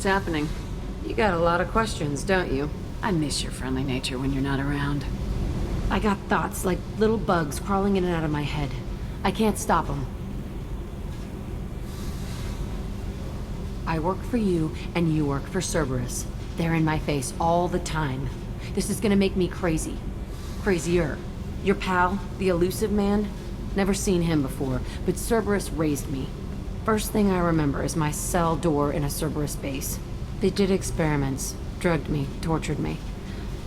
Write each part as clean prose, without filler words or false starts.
What's happening? You got a lot of questions, don't you? I miss your friendly nature when you're not around. I got thoughts like little bugs crawling in and out of my head. I can't stop them. I work for you, and you work for Cerberus. They're in my face all the time. This is gonna make me crazy. Crazier. Your pal, the elusive man? Never seen him before, but Cerberus raised me. First thing I remember is my cell door in a Cerberus base. They did experiments, drugged me, tortured me.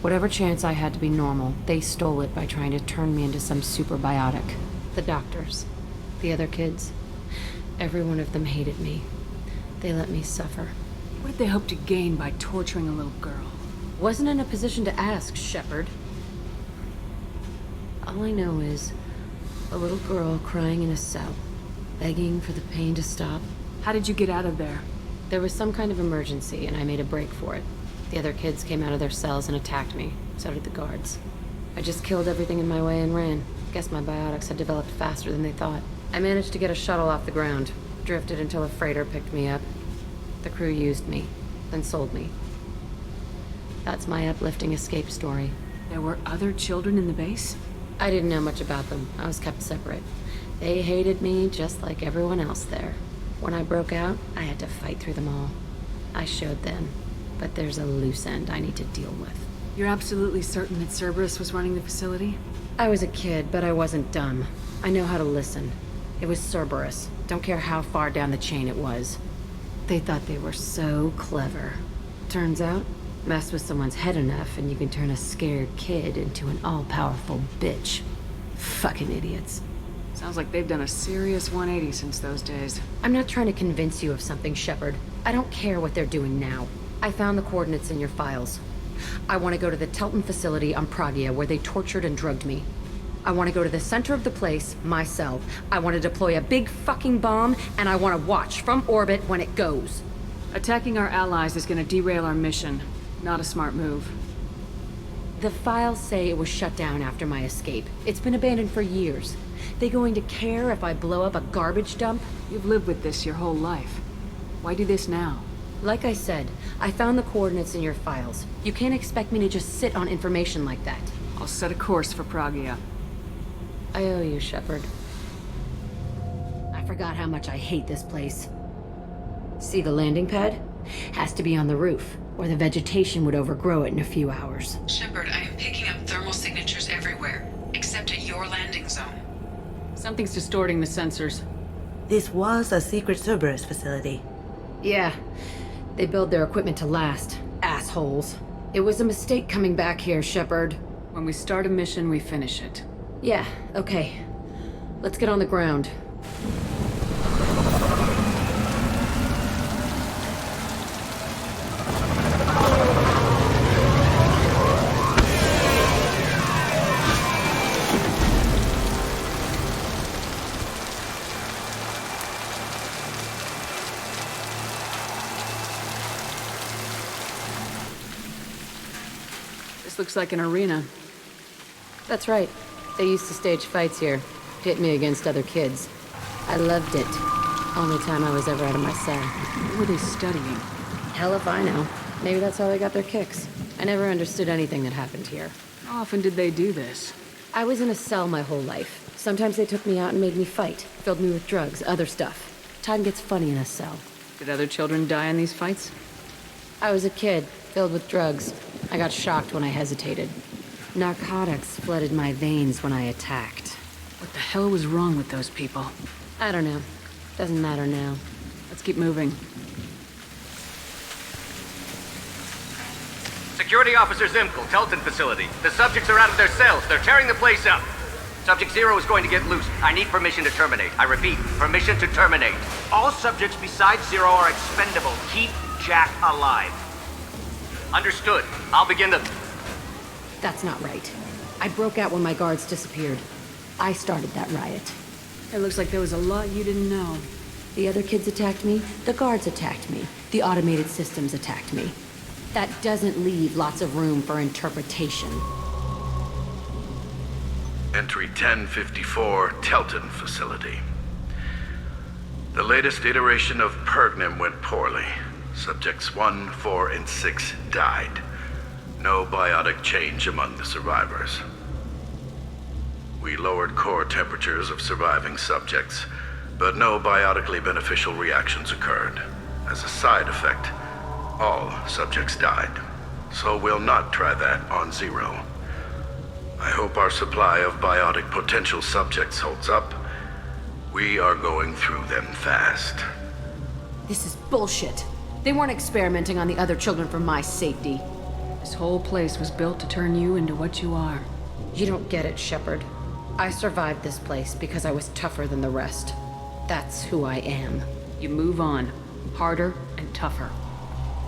Whatever chance I had to be normal, they stole it by trying to turn me into some superbiotic. The doctors, the other kids, every one of them hated me. They let me suffer. What did they hope to gain by torturing a little girl? Wasn't in a position to ask, Shepard. All I know is a little girl crying in a cell, begging for the pain to stop. How did you get out of there? There was some kind of emergency, and I made a break for it. The other kids came out of their cells and attacked me. So did the guards. I just killed everything in my way and ran. Guess my biotics had developed faster than they thought. I managed to get a shuttle off the ground. Drifted until a freighter picked me up. The crew used me, then sold me. That's my uplifting escape story. There were other children in the base? I didn't know much about them. I was kept separate. They hated me just like everyone else there. When I broke out, I had to fight through them all. I showed them, but there's a loose end I need to deal with. You're absolutely certain that Cerberus was running the facility? I was a kid, but I wasn't dumb. I know how to listen. It was Cerberus. Don't care how far down the chain it was. They thought they were so clever. Turns out, mess with someone's head enough and you can turn a scared kid into an all-powerful bitch. Fucking idiots. Sounds like they've done a serious 180 since those days. I'm not trying to convince you of something, Shepard. I don't care what they're doing now. I found the coordinates in your files. I want to go to the Telton facility on Pragia where they tortured and drugged me. I want to go to the center of the place, myself. I want to deploy a big fucking bomb, and I want to watch from orbit when it goes. Attacking our allies is going to derail our mission. Not a smart move. The files say it was shut down after my escape. It's been abandoned for years. They going to care if I blow up a garbage dump? You've lived with this your whole life. Why do this now? Like I said, I found the coordinates in your files. You can't expect me to just sit on information like that. I'll set a course for Pragia. I owe you, Shepard. I forgot how much I hate this place. See the landing pad? Has to be on the roof, or the vegetation would overgrow it in a few hours. Shepard, I am picking up thermal signatures everywhere, except at your landing zone. Something's distorting the sensors. This was a secret Cerberus facility. Yeah. They build their equipment to last. Assholes. It was a mistake coming back here, Shepard. When we start a mission, we finish it. Yeah, okay. Let's get on the ground. This looks like an arena. That's right. They used to stage fights here. Pit me against other kids. I loved it. Only time I was ever out of my cell. What were they studying? Hell if I know. Maybe that's how they got their kicks. I never understood anything that happened here. How often did they do this? I was in a cell my whole life. Sometimes they took me out and made me fight. Filled me with drugs, other stuff. Time gets funny in a cell. Did other children die in these fights? I was a kid, filled with drugs. I got shocked when I hesitated. Narcotics flooded my veins when I attacked. What the hell was wrong with those people? I don't know. Doesn't matter now. Let's keep moving. Security Officer Zimkel, Telton facility. The subjects are out of their cells. They're tearing the place up. Subject 0 is going to get loose. I need permission to terminate. I repeat, permission to terminate. All subjects besides 0 are expendable. Keep Jack alive. Understood. I'll begin the... That's not right. I broke out when my guards disappeared. I started that riot. It looks like there was a lot you didn't know. The other kids attacked me, the guards attacked me, the automated systems attacked me. That doesn't leave lots of room for interpretation. Entry 1054, Telton facility. The latest iteration of Pergnim went poorly. Subjects 1, 4, and 6 died. No biotic change among the survivors. We lowered core temperatures of surviving subjects, but no biotically beneficial reactions occurred. As a side effect, all subjects died. So we'll not try that on Zero. I hope our supply of biotic potential subjects holds up. We are going through them fast. This is bullshit. They weren't experimenting on the other children for my safety. This whole place was built to turn you into what you are. You don't get it, Shepard. I survived this place because I was tougher than the rest. That's who I am. You move on. Harder and tougher.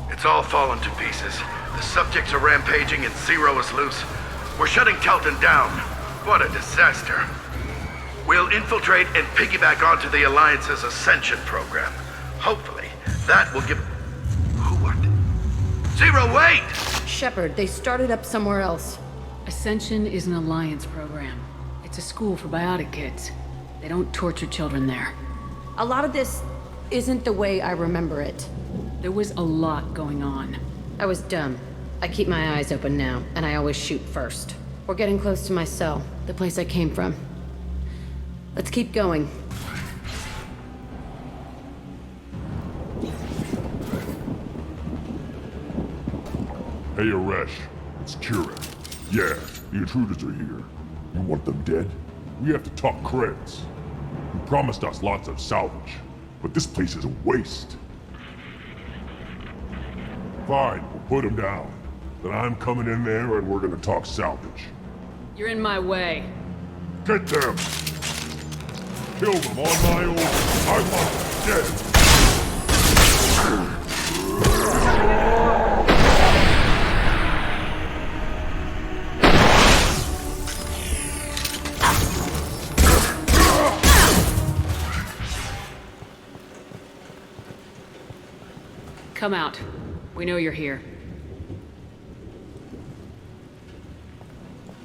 It's all fallen to pieces. The subjects are rampaging and Zero is loose. We're shutting Telton down. What a disaster. We'll infiltrate and piggyback onto the Alliance's Ascension program. Hopefully, that will give... Who what? Zero, wait! Shepard, they started up somewhere else. Ascension is an Alliance program. It's a school for biotic kids. They don't torture children there. A lot of this isn't the way I remember it. There was a lot going on. I was dumb. I keep my eyes open now, and I always shoot first. We're getting close to my cell, the place I came from. Let's keep going. Hey, Aresh. It's Kira. Yeah, the intruders are here. You want them dead? We have to talk creds. You promised us lots of salvage, but this place is a waste. Fine, we'll put them down. Then I'm coming in there and we're gonna talk salvage. You're in my way. Get them! Kill them on my own. I want them dead! Come out. We know you're here.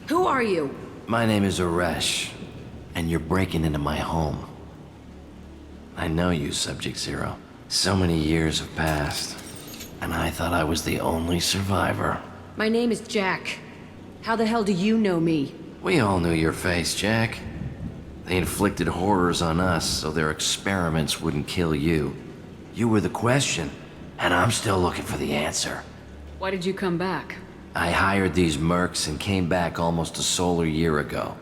Who are you? My name is Aresh, and you're breaking into my home. I know you, Subject Zero. So many years have passed, and I thought I was the only survivor. My name is Jack. How the hell do you know me? We all knew your face, Jack. They inflicted horrors on us so their experiments wouldn't kill you. You were the question, and I'm still looking for the answer. Why did you come back? I hired these mercs and came back almost a solar year ago.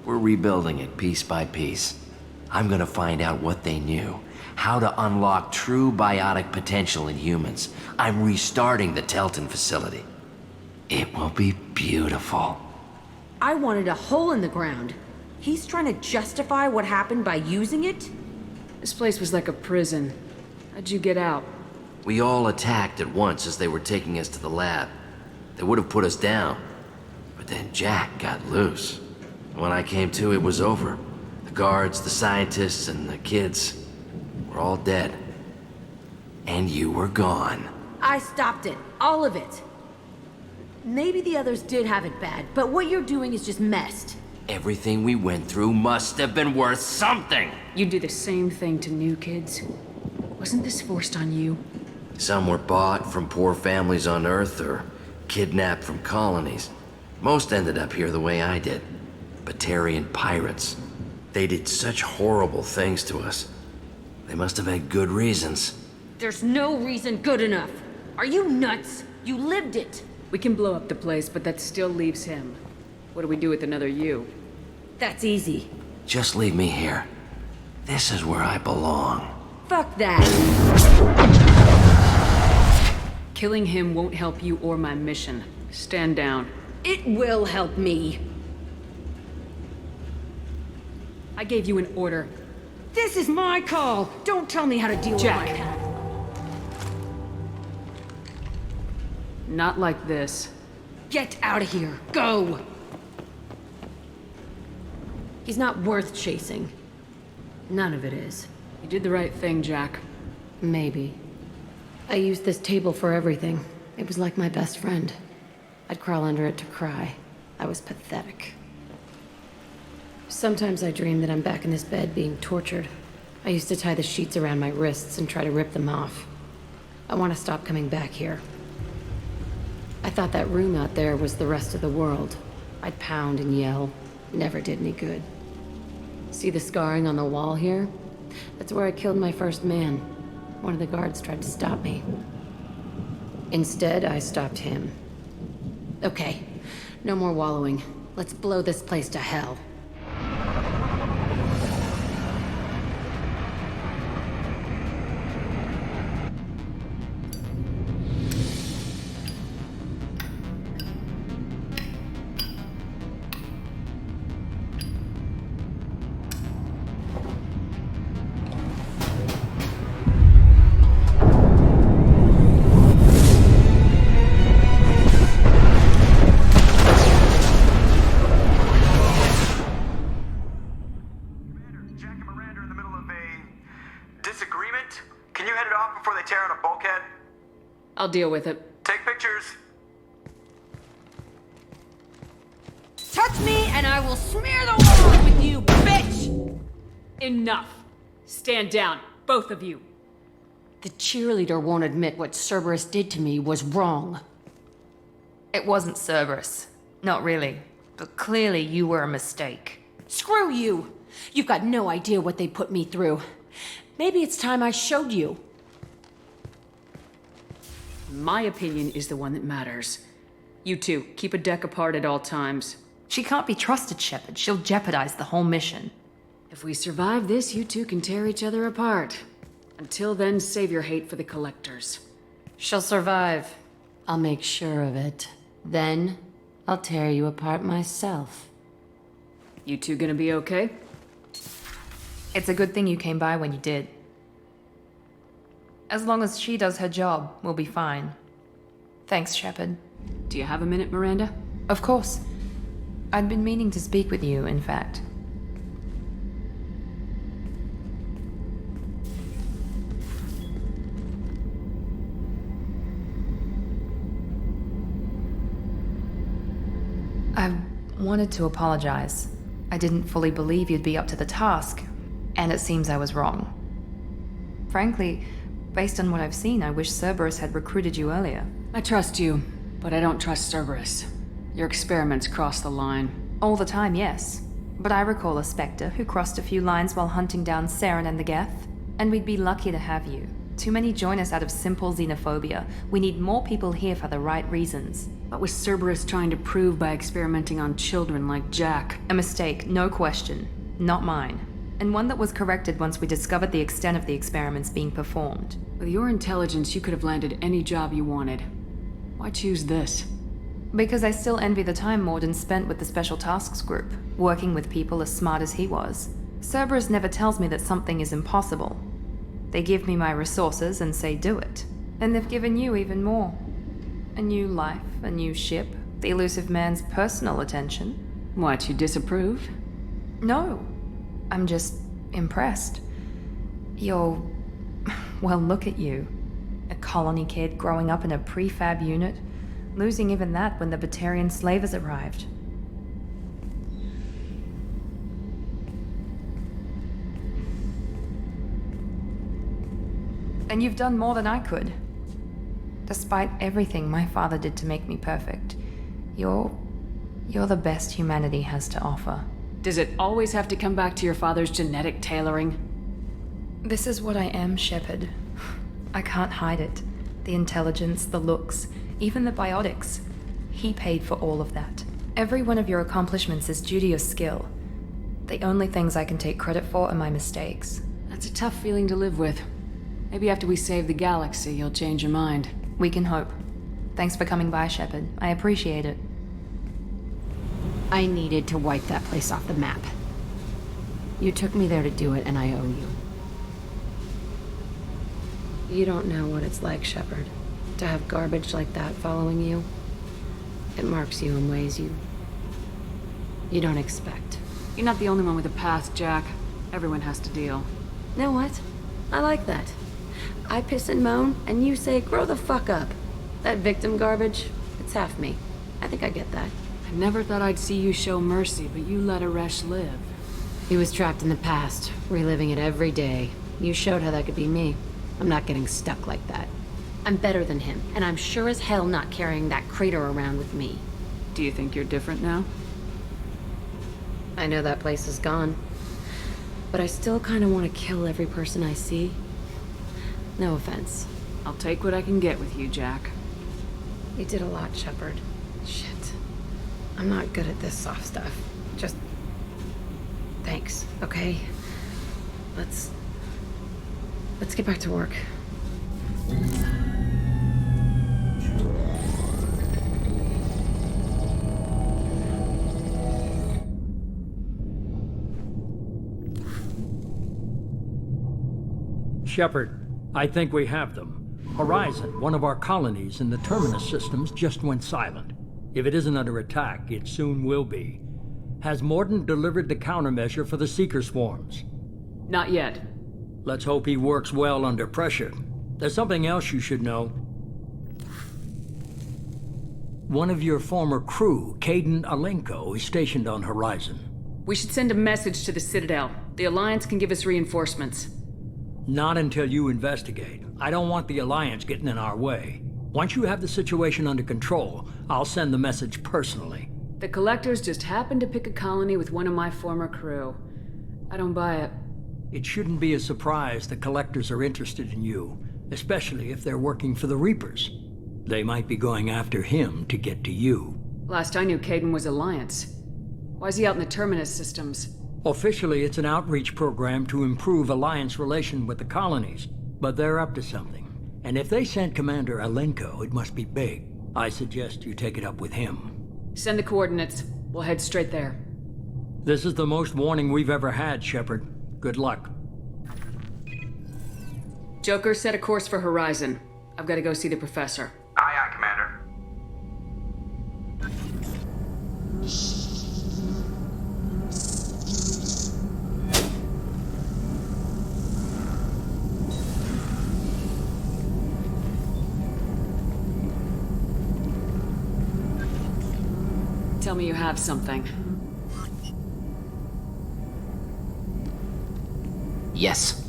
We're rebuilding it piece by piece. I'm gonna find out what they knew, how to unlock true biotic potential in humans. I'm restarting the Telton facility. It will be beautiful. I wanted a hole in the ground. He's trying to justify what happened by using it? This place was like a prison. How'd you get out? We all attacked at once as they were taking us to the lab. They would have put us down, but then Jack got loose. When I came to, it was over. The guards, the scientists, and the kids were all dead. And you were gone. I stopped it. All of it. Maybe the others did have it bad, but what you're doing is just messed. Everything we went through must have been worth something. You do the same thing to new kids. Wasn't this forced on you? Some were bought from poor families on Earth or kidnapped from colonies. Most ended up here the way I did. Batarian pirates. They did such horrible things to us. They must have had good reasons. There's no reason good enough. Are you nuts? You lived it. We can blow up the place, but that still leaves him. What do we do with another you? That's easy. Just leave me here. This is where I belong. Fuck that. Killing him won't help you or my mission. Stand down. It will help me. I gave you an order. This is my call. Don't tell me how to deal Jack. with my pal. Not like this. Get out of here. Go. He's not worth chasing. None of it is. You did the right thing, Jack. Maybe. I used this table for everything. It was like my best friend. I'd crawl under it to cry. I was pathetic. Sometimes I dream that I'm back in this bed being tortured. I used to tie the sheets around my wrists and try to rip them off. I want to stop coming back here. I thought that room out there was the rest of the world. I'd pound and yell. Never did any good. See the scarring on the wall here? That's where I killed my first man. One of the guards tried to stop me. Instead, I stopped him. Okay, no more wallowing. Let's blow this place to hell. I'll deal with it. Take pictures. Touch me and I will smear the wall with you, bitch! Enough. Stand down, both of you. The cheerleader won't admit what Cerberus did to me was wrong. It wasn't Cerberus. Not really. But clearly you were a mistake. Screw you! You've got no idea what they put me through. Maybe it's time I showed you. My opinion is the one that matters. You two, keep a deck apart at all times. She can't be trusted, Shepard. She'll jeopardize the whole mission. If we survive this, you two can tear each other apart. Until then, save your hate for the collectors. She'll survive. I'll make sure of it. Then, I'll tear you apart myself. You two gonna be okay? It's a good thing you came by when you did. As long as she does her job, we'll be fine. Thanks, Shepard. Do you have a minute, Miranda? Of course. I'd been meaning to speak with you, in fact. I wanted to apologize. I didn't fully believe you'd be up to the task, and it seems I was wrong. Frankly, based on what I've seen, I wish Cerberus had recruited you earlier. I trust you, but I don't trust Cerberus. Your experiments cross the line. All the time, yes. But I recall a Spectre who crossed a few lines while hunting down Saren and the Geth. And we'd be lucky to have you. Too many join us out of simple xenophobia. We need more people here for the right reasons. What was Cerberus trying to prove by experimenting on children like Jack? A mistake, no question. Not mine. And one that was corrected once we discovered the extent of the experiments being performed. With your intelligence, you could have landed any job you wanted. Why choose this? Because I still envy the time Morden spent with the Special Tasks Group, working with people as smart as he was. Cerberus never tells me that something is impossible. They give me my resources and say do it. And they've given you even more. A new life, a new ship, the elusive man's personal attention. What, you disapprove? No. I'm just impressed. You're... well, look at you. A colony kid growing up in a prefab unit, losing even that when the Batarian slavers arrived. And you've done more than I could. Despite everything my father did to make me perfect, you're the best humanity has to offer. Does it always have to come back to your father's genetic tailoring? This is what I am, Shepard. I can't hide it. The intelligence, the looks, even the biotics. He paid for all of that. Every one of your accomplishments is due to your skill. The only things I can take credit for are my mistakes. That's a tough feeling to live with. Maybe after we save the galaxy, you'll change your mind. We can hope. Thanks for coming by, Shepard. I appreciate it. I needed to wipe that place off the map. You took me there to do it, and I owe you. You don't know what it's like, Shepard, to have garbage like that following you. It marks you in ways you don't expect. You're not the only one with a past, Jack. Everyone has to deal. Know what? I like that. I piss and moan, and you say, grow the fuck up. That victim garbage, it's half me. I think I get that. I never thought I'd see you show mercy, but you let Aresh live. He was trapped in the past, reliving it every day. You showed how that could be me. I'm not getting stuck like that. I'm better than him, and I'm sure as hell not carrying that crater around with me. Do you think you're different now? I know that place is gone, but I still kind of want to kill every person I see. No offense. I'll take what I can get with you, Jack. You did a lot, Shepard. Shit. I'm not good at this soft stuff. Just... thanks, okay? Let's get back to work. Shepard, I think we have them. Horizon, one of our colonies in the Terminus systems, just went silent. If it isn't under attack, it soon will be. Has Morden delivered the countermeasure for the Seeker swarms? Not yet. Let's hope he works well under pressure. There's something else you should know. One of your former crew, Caden Alenko, is stationed on Horizon. We should send a message to the Citadel. The Alliance can give us reinforcements. Not until you investigate. I don't want the Alliance getting in our way. Once you have the situation under control, I'll send the message personally. The Collectors just happened to pick a colony with one of my former crew. I don't buy it. It shouldn't be a surprise the Collectors are interested in you, especially if they're working for the Reapers. They might be going after him to get to you. Last I knew, Caden was Alliance. Why is he out in the Terminus systems? Officially, it's an outreach program to improve Alliance relation with the colonies, but they're up to something. And if they sent Commander Alenko, it must be big. I suggest you take it up with him. Send the coordinates. We'll head straight there. This is the most warning we've ever had, Shepard. Good luck. Joker, set a course for Horizon. I've got to go see the Professor. Aye, aye, Commander. Tell me you have something. Yes.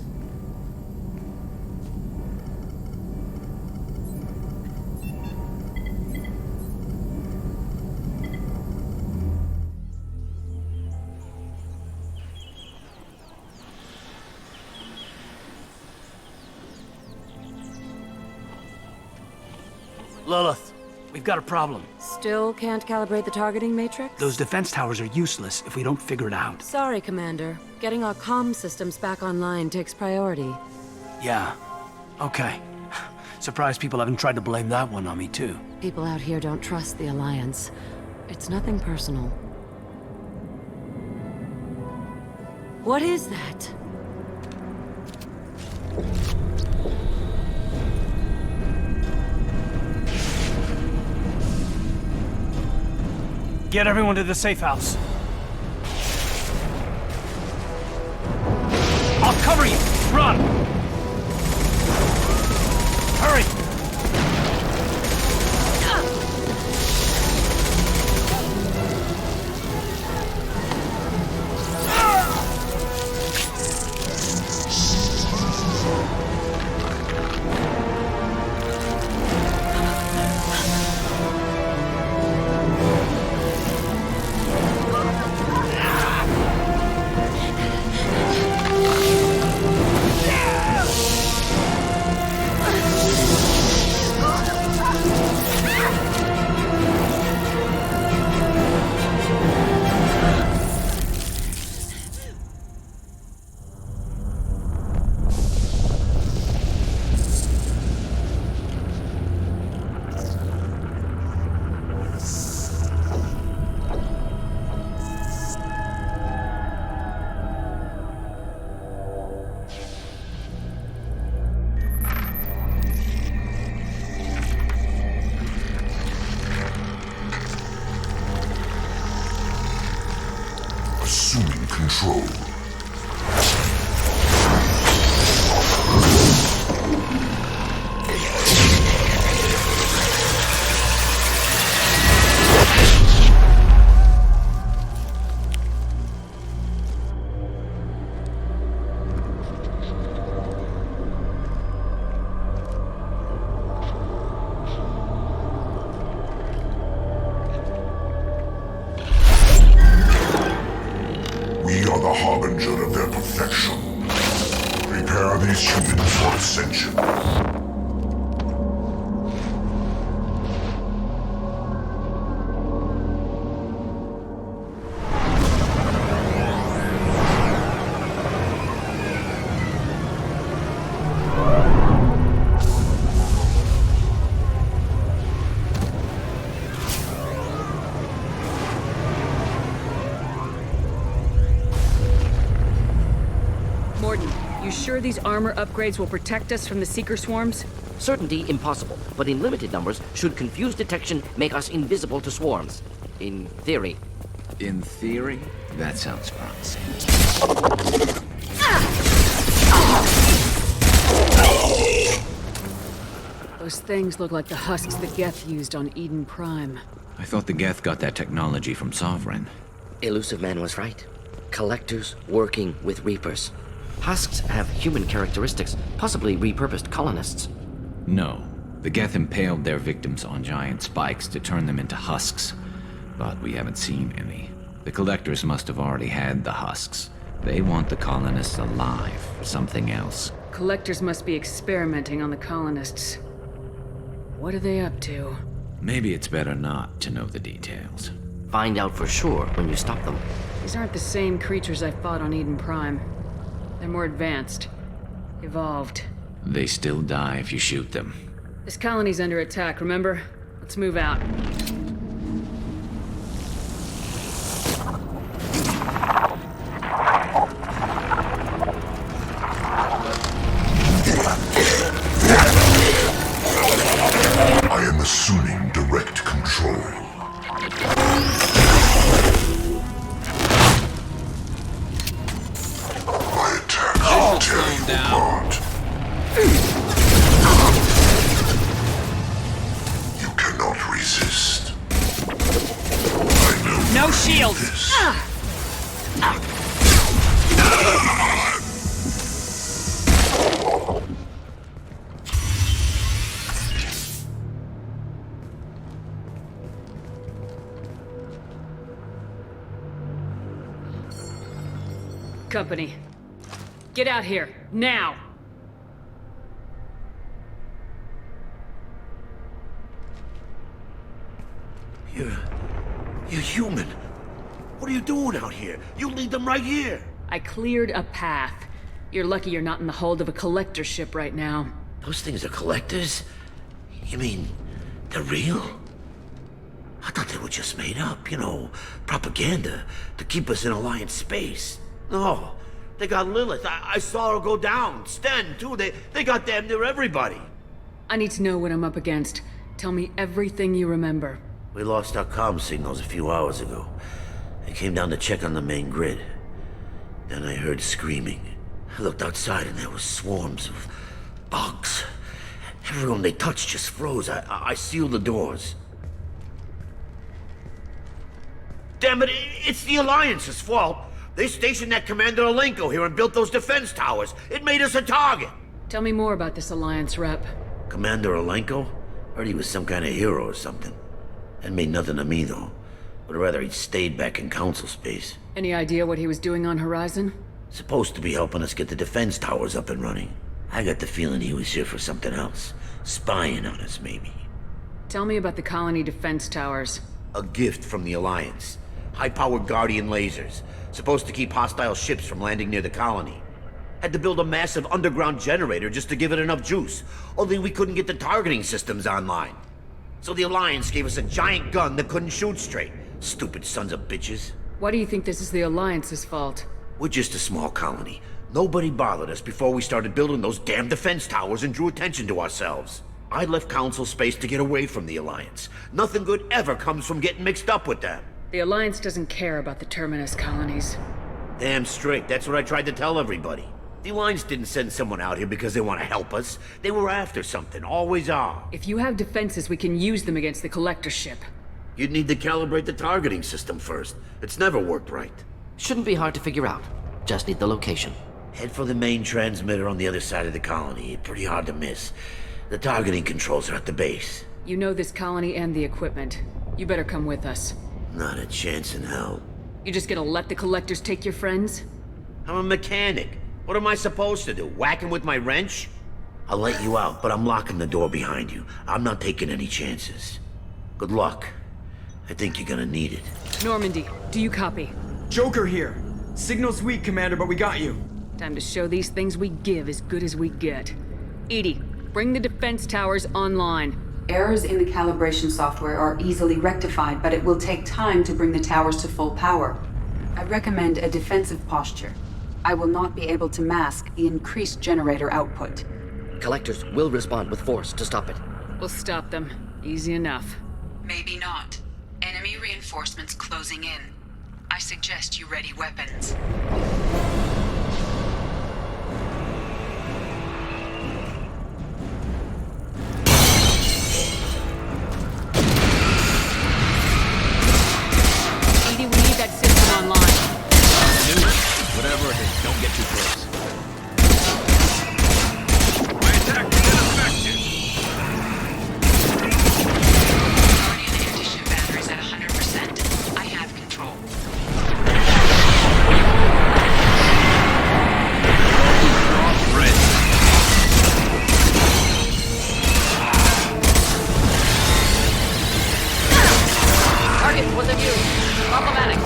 Lilith, we've got a problem. Still can't calibrate the targeting matrix? Those defense towers are useless if we don't figure it out. Sorry, Commander. Getting our comm systems back online takes priority. Yeah. Okay. Surprised people haven't tried to blame that one on me, too. People out here don't trust the Alliance. It's nothing personal. What is that? Get everyone to the safe house. I'll cover you! Run! Hurry! Assuming control. We are the harbinger of their perfection. Prepare these humans for ascension. Sure these armor upgrades will protect us from the Seeker swarms? Certainty impossible, but in limited numbers, should confused detection make us invisible to swarms. In theory. In theory? That sounds promising. Those things look like the husks the Geth used on Eden Prime. I thought the Geth got that technology from Sovereign. Elusive Man was right. Collectors working with Reapers. Husks have human characteristics, possibly repurposed colonists. No. The Geth impaled their victims on giant spikes to turn them into husks. But we haven't seen any. The Collectors must have already had the husks. They want the colonists alive, something else. Collectors must be experimenting on the colonists. What are they up to? Maybe it's better not to know the details. Find out for sure when you stop them. These aren't the same creatures I fought on Eden Prime. They're more advanced. Evolved. They still die if you shoot them. This colony's under attack, remember? Let's move out. I am assuming direct control. You cannot resist. I know. No shield! Company. Get out here, now! You're human. What are you doing out here? You lead them right here. I cleared a path. You're lucky you're not in the hold of a collector ship right now. Those things are collectors? You mean, they're real? I thought they were just made up, propaganda to keep us in Alliance space. No, they got Lilith. I saw her go down. Sten, too. They got damn near everybody. I need to know what I'm up against. Tell me everything you remember. We lost our comm signals a few hours ago. I came down to check on the main grid. Then I heard screaming. I looked outside and there were swarms of bugs. Everyone they touched just froze. I sealed the doors. Damn it, it's the Alliance's fault. They stationed that Commander Alenko here and built those defense towers. It made us a target. Tell me more about this Alliance rep. Commander Alenko? Heard he was some kind of hero or something. That made nothing to me, though. Would rather he'd stayed back in Council space. Any idea what he was doing on Horizon? Supposed to be helping us get the defense towers up and running. I got the feeling he was here for something else. Spying on us, maybe. Tell me about the colony defense towers. A gift from the Alliance. High-powered Guardian lasers. Supposed to keep hostile ships from landing near the colony. Had to build a massive underground generator just to give it enough juice. Only we couldn't get the targeting systems online. So the Alliance gave us a giant gun that couldn't shoot straight. Stupid sons of bitches. Why do you think this is the Alliance's fault? We're just a small colony. Nobody bothered us before we started building those damn defense towers and drew attention to ourselves. I left Council space to get away from the Alliance. Nothing good ever comes from getting mixed up with them. The Alliance doesn't care about the Terminus colonies. Damn straight. That's what I tried to tell everybody. The Alliance didn't send someone out here because they want to help us. They were after something. Always are. If you have defenses, we can use them against the Collector ship. You'd need to calibrate the targeting system first. It's never worked right. Shouldn't be hard to figure out. Just need the location. Head for the main transmitter on the other side of the colony. Pretty hard to miss. The targeting controls are at the base. You know this colony and the equipment. You better come with us. Not a chance in hell. You just gonna let the Collectors take your friends? I'm a mechanic. What am I supposed to do? Whack him with my wrench? I'll let you out, but I'm locking the door behind you. I'm not taking any chances. Good luck. I think you're gonna need it. Normandy, do you copy? Joker here. Signal's weak, Commander, but we got you. Time to show these things we give as good as we get. Edie, bring the defense towers online. Errors in the calibration software are easily rectified, but it will take time to bring the towers to full power. I recommend a defensive posture. I will not be able to mask the increased generator output. Collectors will respond with force to stop it. We'll stop them. Easy enough. Maybe not. Enemy reinforcements closing in. I suggest you ready weapons. Edie, we need that system online. Do it. Whatever it is, don't get too close. My attack is ineffective. Guardian anti-ship batteries at 100%. I have control. Target was of you. Problematic.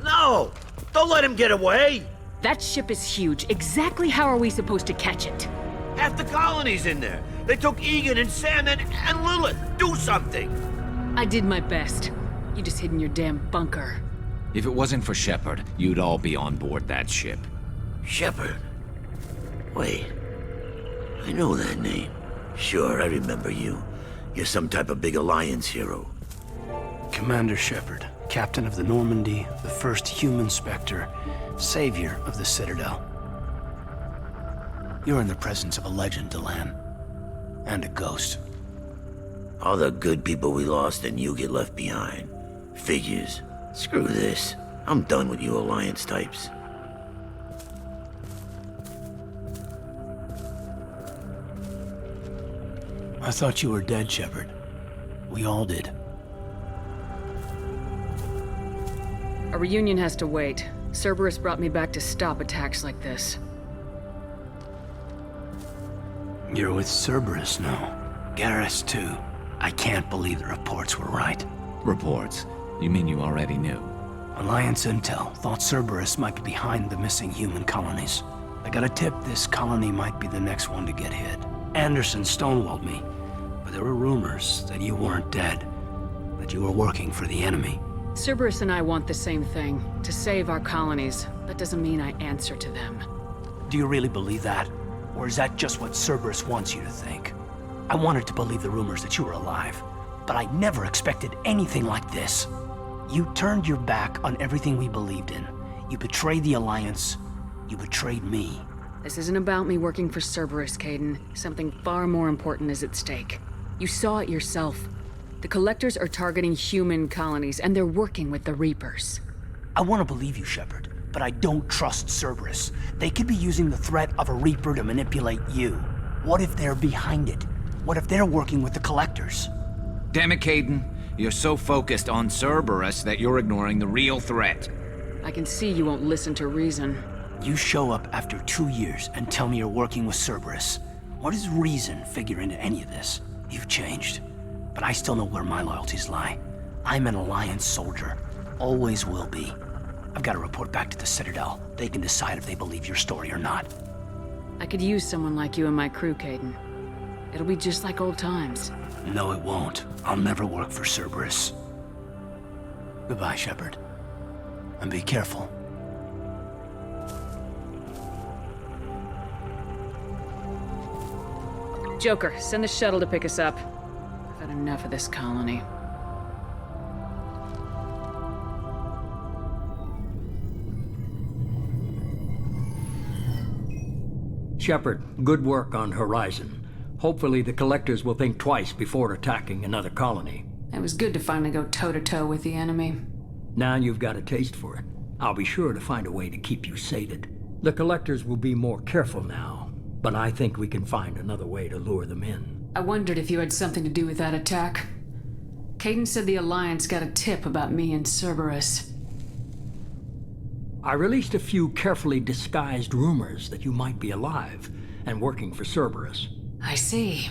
No! Don't let him get away! That ship is huge. Exactly how are we supposed to catch it? Half the colony's in there. They took Egan and Sam and Lilith. Do something! I did my best. You just hid in your damn bunker. If it wasn't for Shepard, you'd all be on board that ship. Shepard? Wait. I know that name. Sure, I remember you. You're some type of big Alliance hero. Commander Shepard, captain of the Normandy, the first human Spectre, savior of the Citadel. You're in the presence of a legend, Delan. And a ghost. All the good people we lost and you get left behind. Figures. Screw this. I'm done with you Alliance types. I thought you were dead, Shepard. We all did. A reunion has to wait. Cerberus brought me back to stop attacks like this. You're with Cerberus now. Garrus, too. I can't believe the reports were right. Reports? You mean you already knew? Alliance intel thought Cerberus might be behind the missing human colonies. I got a tip this colony might be the next one to get hit. Anderson stonewalled me, but there were rumors that you weren't dead, that you were working for the enemy. Cerberus and I want the same thing, to save our colonies. That doesn't mean I answer to them. Do you really believe that? Or is that just what Cerberus wants you to think? I wanted to believe the rumors that you were alive, but I never expected anything like this. You turned your back on everything we believed in. You betrayed the Alliance. You betrayed me. This isn't about me working for Cerberus, Caden. Something far more important is at stake. You saw it yourself. The Collectors are targeting human colonies, and they're working with the Reapers. I want to believe you, Shepard, but I don't trust Cerberus. They could be using the threat of a Reaper to manipulate you. What if they're behind it? What if they're working with the Collectors? Damn it, Caden. You're so focused on Cerberus that you're ignoring the real threat. I can see you won't listen to reason. You show up after 2 years and tell me you're working with Cerberus. What does reason figure into any of this? You've changed. But I still know where my loyalties lie. I'm an Alliance soldier. Always will be. I've got to report back to the Citadel. They can decide if they believe your story or not. I could use someone like you in my crew, Caden. It'll be just like old times. No, it won't. I'll never work for Cerberus. Goodbye, Shepard. And be careful. Joker, send the shuttle to pick us up. I've had enough of this colony. Shepard, good work on Horizon. Hopefully the Collectors will think twice before attacking another colony. It was good to finally go toe-to-toe with the enemy. Now you've got a taste for it. I'll be sure to find a way to keep you sated. The Collectors will be more careful now, but I think we can find another way to lure them in. I wondered if you had something to do with that attack. Kaidan said the Alliance got a tip about me and Cerberus. I released a few carefully disguised rumors that you might be alive and working for Cerberus. I see.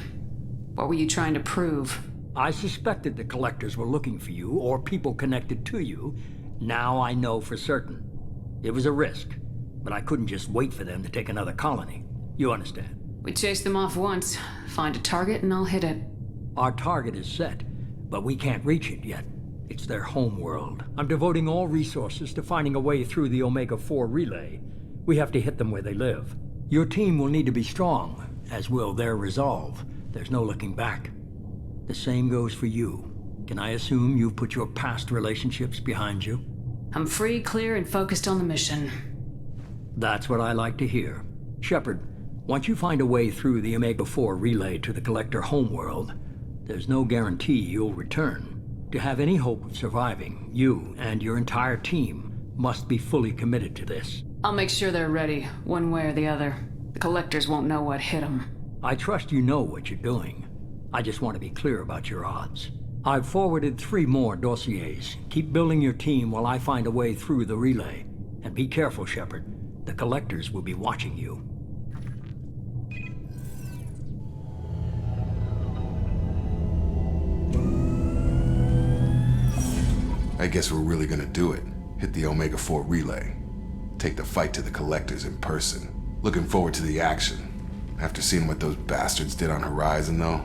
What were you trying to prove? I suspected the Collectors were looking for you or people connected to you. Now I know for certain. It was a risk, but I couldn't just wait for them to take another colony. You understand? We chased them off once. Find a target and I'll hit it. Our target is set, but we can't reach it yet. It's their home world. I'm devoting all resources to finding a way through the Omega-4 relay. We have to hit them where they live. Your team will need to be strong, as will their resolve. There's no looking back. The same goes for you. Can I assume you've put your past relationships behind you? I'm free, clear, and focused on the mission. That's what I like to hear. Shepard, once you find a way through the Omega-4 relay to the Collector homeworld, there's no guarantee you'll return. To have any hope of surviving, you and your entire team must be fully committed to this. I'll make sure they're ready, one way or the other. The Collectors won't know what hit them. I trust you know what you're doing. I just want to be clear about your odds. I've forwarded 3 more dossiers. Keep building your team while I find a way through the relay. And be careful, Shepard. The Collectors will be watching you. I guess we're really gonna do it. Hit the Omega-4 relay. Take the fight to the Collectors in person. Looking forward to the action. After seeing what those bastards did on Horizon, though,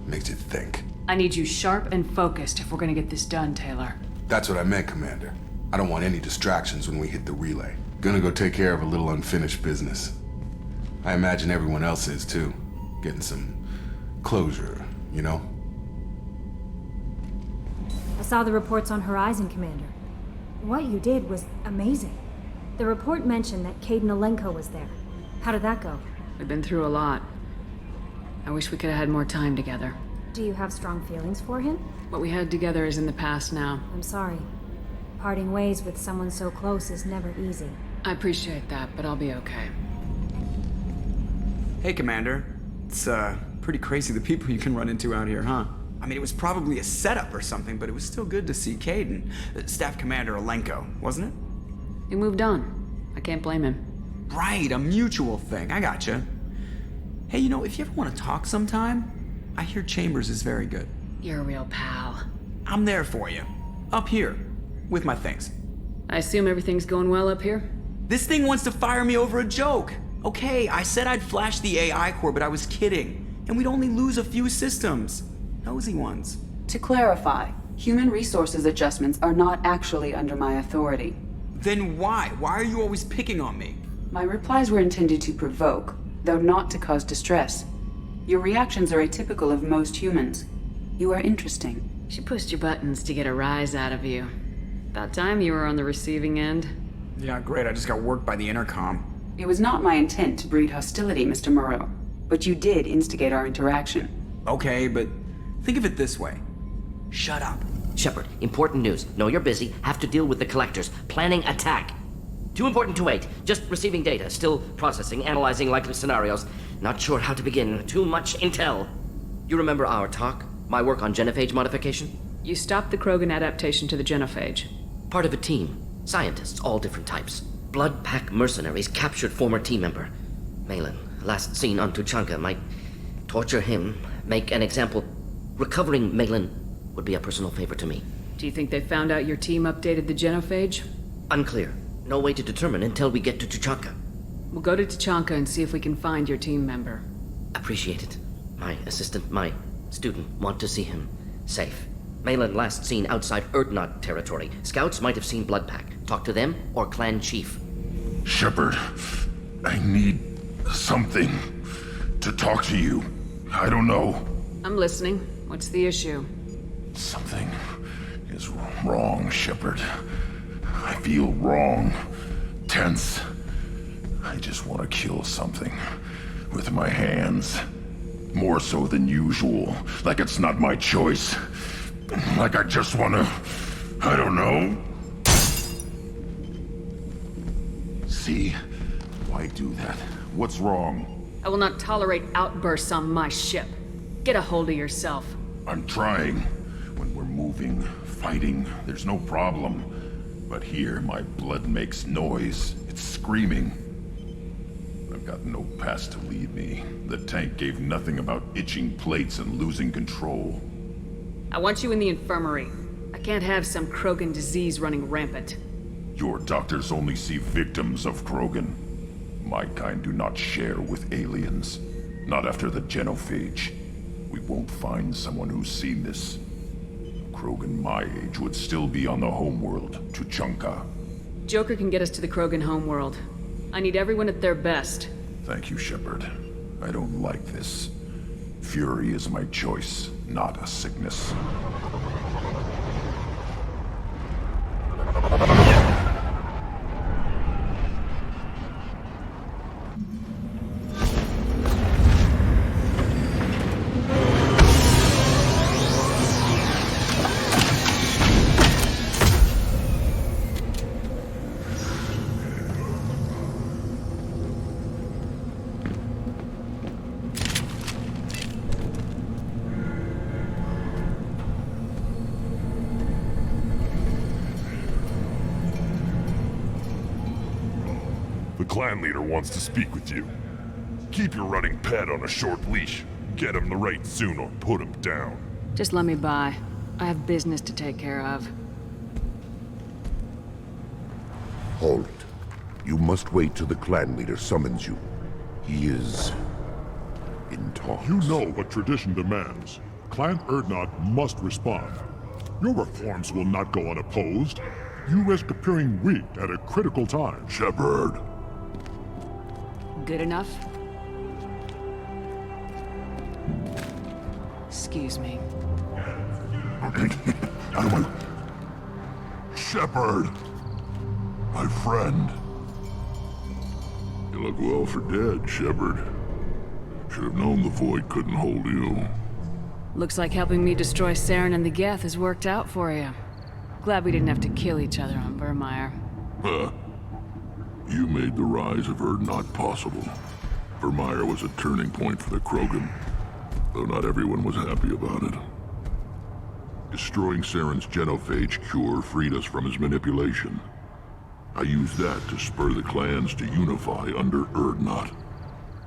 makes you think. I need you sharp and focused if we're gonna get this done, Taylor. That's what I meant, Commander. I don't want any distractions when we hit the relay. Gonna go take care of a little unfinished business. I imagine everyone else is, too. Getting some closure, you know? I saw the reports on Horizon, Commander. What you did was amazing. The report mentioned that Kaidan Alenko was there. How did that go? We've been through a lot. I wish we could have had more time together. Do you have strong feelings for him? What we had together is in the past now. I'm sorry. Parting ways with someone so close is never easy. I appreciate that, but I'll be okay. Hey, Commander. It's, pretty crazy the people you can run into out here, huh? I mean, it was probably a setup or something, but it was still good to see Kaidan. Staff Commander Alenko, wasn't it? He moved on. I can't blame him. Right, a mutual thing. I gotcha. Hey, you know, if you ever want to talk sometime, I hear Chambers is very good. You're a real pal. I'm there for you. Up here. With my things. I assume everything's going well up here? This thing wants to fire me over a joke. Okay, I said I'd flash the AI core, but I was kidding. And we'd only lose a few systems. Nosy ones. To clarify, human resources adjustments are not actually under my authority. Then why? Why are you always picking on me? My replies were intended to provoke, though not to cause distress. Your reactions are atypical of most humans. You are interesting. She pushed your buttons to get a rise out of you. About time you were on the receiving end. Yeah, great. I just got worked by the intercom. It was not my intent to breed hostility, Mr. Moreau, but you did instigate our interaction. Okay, but think of it this way. Shut up. Shepard, important news. Know you're busy. Have to deal with the Collectors. Planning attack. Too important to wait. Just receiving data. Still processing, analyzing likely scenarios. Not sure how to begin. Too much intel. You remember our talk? My work on genophage modification? You stopped the Krogan adaptation to the genophage. Part of a team. Scientists, all different types. Blood Pack mercenaries captured former team member. Malin, last seen on Tuchanka, might torture him, make an example. Recovering Malin would be a personal favor to me. Do you think they found out your team updated the genophage? Unclear. No way to determine until we get to Tuchanka. We'll go to Tuchanka and see if we can find your team member. Appreciate it. My assistant, my student, want to see him safe. Malin last seen outside Erdnot territory. Scouts might have seen Bloodpack. Talk to them or clan chief. Shepard, I need something to talk to you. I don't know. I'm listening. What's the issue? Something is wrong, Shepard. I feel wrong. Tense. I just want to kill something with my hands. More so than usual. Like it's not my choice. Like I just wanna... I don't know. See? Why do that? What's wrong? I will not tolerate outbursts on my ship. Get a hold of yourself. I'm trying. When we're moving, fighting, there's no problem. But here, my blood makes noise. It's screaming. I've got no past to lead me. The tank gave nothing about itching plates and losing control. I want you in the infirmary. I can't have some Krogan disease running rampant. Your doctors only see victims of Krogan. My kind do not share with aliens. Not after the genophage. We won't find someone who's seen this. A Krogan my age would still be on the homeworld, Tuchanka. Joker can get us to the Krogan homeworld. I need everyone at their best. Thank you, Shepard. I don't like this. Fury is my choice, not a sickness. The clan leader wants to speak with you. Keep your running pet on a short leash. Get him the right soon or put him down. Just let me by. I have business to take care of. Halt. You must wait till the clan leader summons you. He is... in talks. You know what tradition demands. Clan Urdnot must respond. Your reforms will not go unopposed. You risk appearing weak at a critical time. Shepard. Good enough? Excuse me. Shepard! My friend. You look well for dead, Shepard. Should have known the Void couldn't hold you. Looks like helping me destroy Saren and the Geth has worked out for you. Glad we didn't have to kill each other on Vermeer. Huh. You made the rise of Urdnot possible. Vermeer was a turning point for the Krogan, though not everyone was happy about it. Destroying Saren's genophage cure freed us from his manipulation. I used that to spur the clans to unify under Urdnot.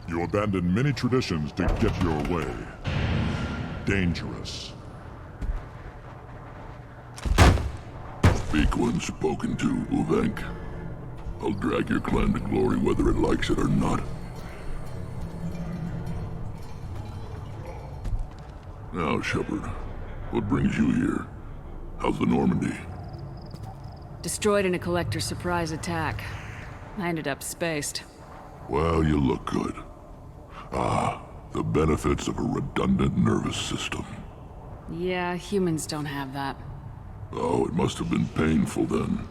You abandoned many traditions to get your way. Dangerous. Speak when spoken to, Uvenk. I'll drag your clan to glory whether it likes it or not. Now, Shepard, what brings you here? How's the Normandy? Destroyed in a collector surprise attack. I ended up spaced. Well, you look good. Ah, the benefits of a redundant nervous system. Yeah, humans don't have that. Oh, it must have been painful then.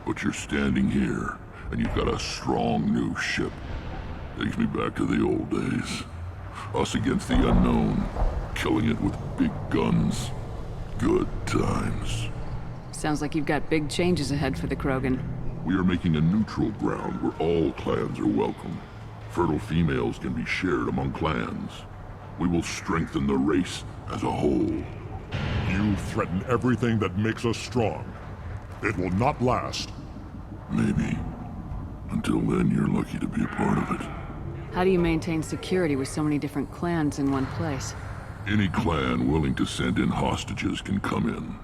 But you're standing here, and you've got a strong new ship. Takes me back to the old days. Us against the unknown, killing it with big guns. Good times. Sounds like you've got big changes ahead for the Krogan. We are making a neutral ground where all clans are welcome. Fertile females can be shared among clans. We will strengthen the race as a whole. You threaten everything that makes us strong. It will not last. Maybe. Until then, you're lucky to be a part of it. How do you maintain security with so many different clans in one place? Any clan willing to send in hostages can come in.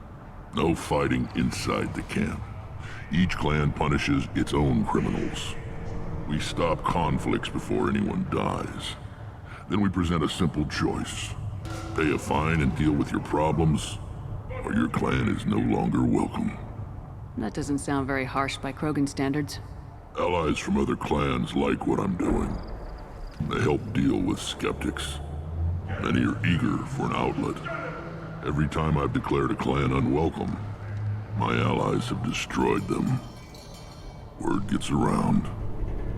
No fighting inside the camp. Each clan punishes its own criminals. We stop conflicts before anyone dies. Then we present a simple choice. Pay a fine and deal with your problems, or your clan is no longer welcome. That doesn't sound very harsh by Krogan standards. Allies from other clans like what I'm doing. They help deal with skeptics. Many are eager for an outlet. Every time I've declared a clan unwelcome, my allies have destroyed them. Word gets around.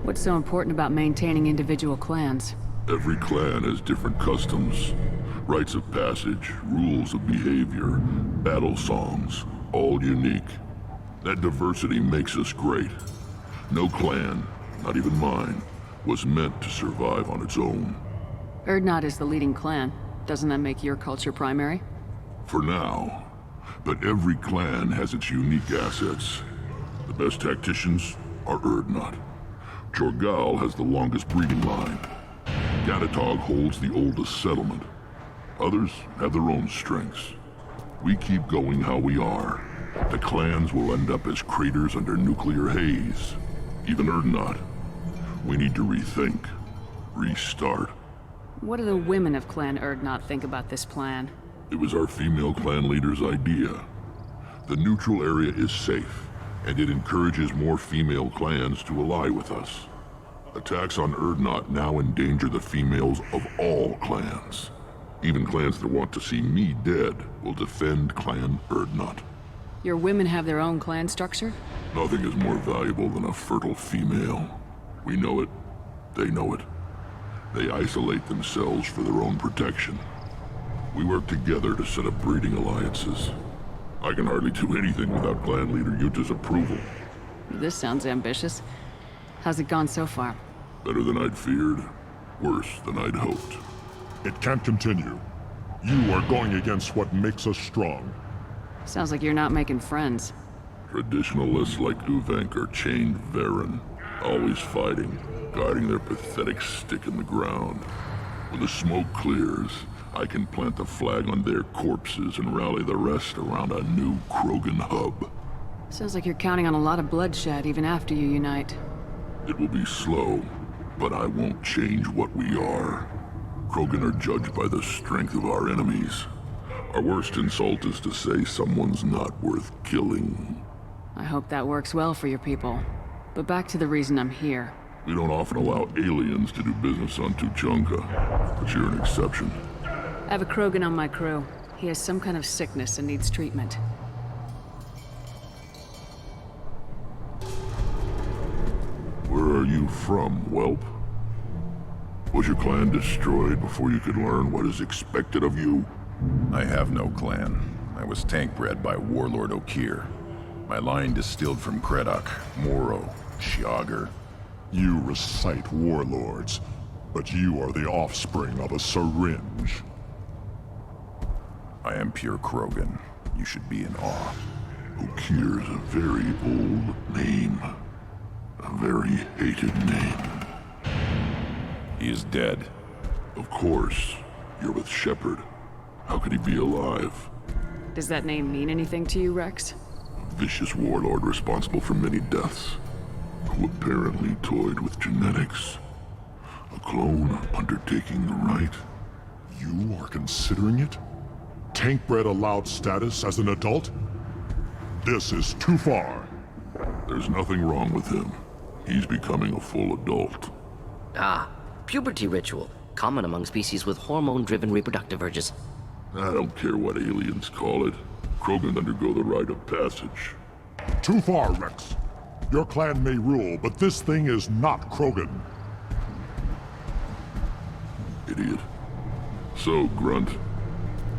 What's so important about maintaining individual clans? Every clan has different customs, rites of passage, rules of behavior, battle songs, all unique. That diversity makes us great. No clan, not even mine, was meant to survive on its own. Urdnot is the leading clan. Doesn't that make your culture primary? For now. But every clan has its unique assets. The best tacticians are Urdnot. Jorgal has the longest breeding line. Gatatog holds the oldest settlement. Others have their own strengths. We keep going how we are. The clans will end up as craters under nuclear haze. Even Urdnot. We need to rethink. Restart. What do the women of Clan Urdnot think about this plan? It was our female clan leader's idea. The neutral area is safe, and it encourages more female clans to ally with us. Attacks on Urdnot now endanger the females of all clans. Even clans that want to see me dead will defend Clan Urdnot. Your women have their own clan structure? Nothing is more valuable than a fertile female. We know it. They know it. They isolate themselves for their own protection. We work together to set up breeding alliances. I can hardly do anything without clan leader Yuta's approval. This sounds ambitious. How's it gone so far? Better than I'd feared. Worse than I'd hoped. It can't continue. You are going against what makes us strong. Sounds like you're not making friends. Traditionalists like Uvenk are chained Varen, always fighting, guarding their pathetic stick in the ground. When the smoke clears, I can plant the flag on their corpses and rally the rest around a new Krogan hub. Sounds like you're counting on a lot of bloodshed even after you unite. It will be slow, but I won't change what we are. Krogan are judged by the strength of our enemies. Our worst insult is to say someone's not worth killing. I hope that works well for your people. But back to the reason I'm here. We don't often allow aliens to do business on Tuchanka, but you're an exception. I have a Krogan on my crew. He has some kind of sickness and needs treatment. Where are you from, whelp? Was your clan destroyed before you could learn what is expected of you? I have no clan. I was tank bred by Warlord Okir. My line distilled from Kredok, Moro, Shiagar. You recite warlords, but you are the offspring of a syringe. I am pure Krogan. You should be in awe. Okir's a very old name. A very hated name. He is dead. Of course. You're with Shepard. How could he be alive? Does that name mean anything to you, Rex? A vicious warlord responsible for many deaths, who apparently toyed with genetics. A clone undertaking the right. You are considering it? Tank-bred allowed status as an adult? This is too far. There's nothing wrong with him. He's becoming a full adult. Ah, puberty ritual. Common among species with hormone-driven reproductive urges. I don't care what aliens call it. Krogan undergo the rite of passage. Too far, Rex. Your clan may rule, but this thing is not Krogan. Idiot. So, Grunt,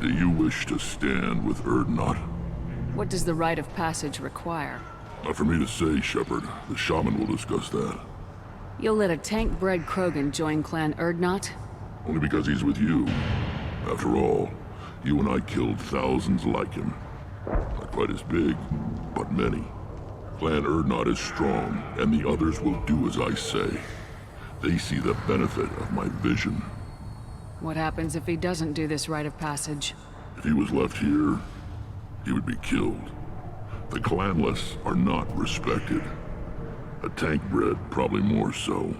do you wish to stand with Urdnot? What does the rite of passage require? Not for me to say, Shepard. The shaman will discuss that. You'll let a tank-bred Krogan join Clan Urdnot? Only because he's with you. After all, you and I killed thousands like him. Not quite as big, but many. Clan Urdnot is strong, and the others will do as I say. They see the benefit of my vision. What happens if he doesn't do this rite of passage? If he was left here, he would be killed. The clanless are not respected. A tank-bred, probably more so.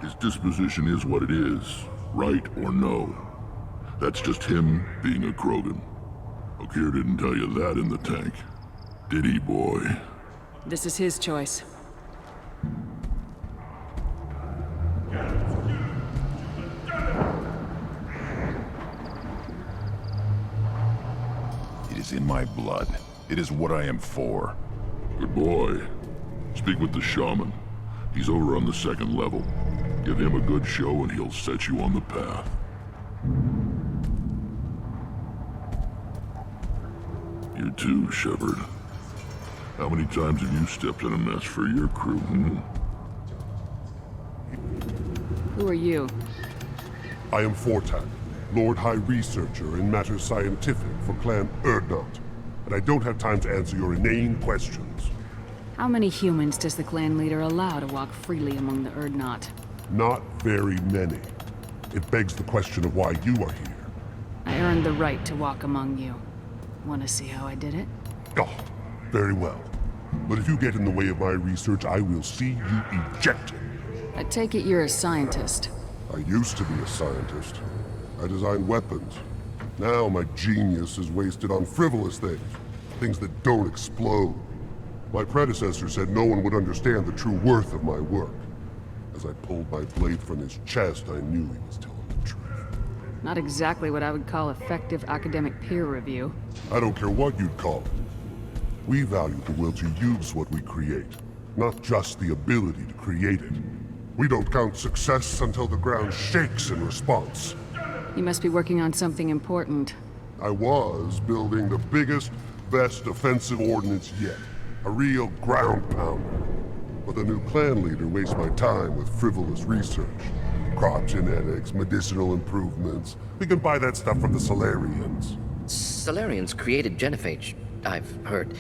His disposition is what it is, right or no. That's just him being a Krogan. Okir didn't tell you that in the tank. Did he, boy? This is his choice. It is in my blood. It is what I am for. Good boy. Speak with the shaman. He's over on the second level. Give him a good show and he'll set you on the path. You too, Shepard. How many times have you stepped in a mess for your crew, Who are you? I am Fortak, Lord High Researcher in matters scientific for Clan Urdnot, and I don't have time to answer your inane questions. How many humans does the clan leader allow to walk freely among the Urdnot? Not very many. It begs the question of why you are here. I earned the right to walk among you. Want to see how I did it? Oh, very well. But if you get in the way of my research, I will see you ejected. I take it you're a scientist. I used to be a scientist. I designed weapons. Now my genius is wasted on frivolous things. Things that don't explode. My predecessor said no one would understand the true worth of my work. As I pulled my blade from his chest, I knew he was telling the truth. Not exactly what I would call effective academic peer review. I don't care what you'd call it. We value the will to use what we create, not just the ability to create it. We don't count success until the ground shakes in response. You must be working on something important. I was building the biggest, best offensive ordnance yet. A real ground pounder. But the new clan leader wastes my time with frivolous research. Crop genetics, medicinal improvements. We can buy that stuff from the Solarians. Solarians created genophage, I've heard.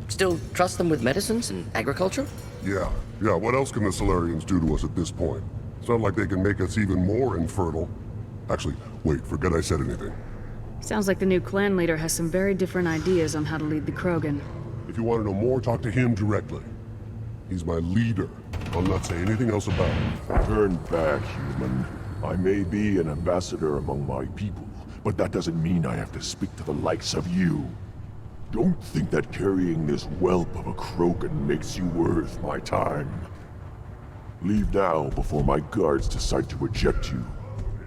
Still trust them with medicines and agriculture? Yeah. What else can the Solarians do to us at this point? It's not like they can make us even more infertile. Actually, wait, forget I said anything. Sounds like the new clan leader has some very different ideas on how to lead the Krogan. If you want to know more, talk to him directly. He's my leader. I'll not say anything else about him. Turn back, human. I may be an ambassador among my people, but that doesn't mean I have to speak to the likes of you. Don't think that carrying this whelp of a Krogan makes you worth my time. Leave now before my guards decide to eject you.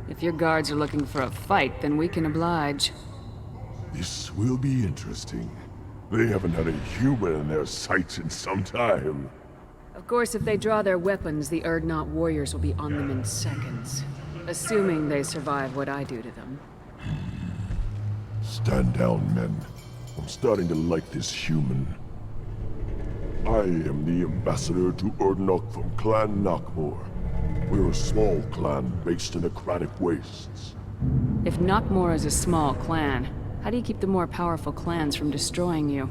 If your guards are looking for a fight, then we can oblige. This will be interesting. They haven't had a human in their sights in some time. Of course, if they draw their weapons, the Urdnot warriors will be on them in seconds. Assuming they survive what I do to them. Stand down, men. I'm starting to like this human. I am the ambassador to Urdnot from Clan Nakmor. We're a small clan based in aquatic wastes. If Nakmor is a small clan, how do you keep the more powerful clans from destroying you?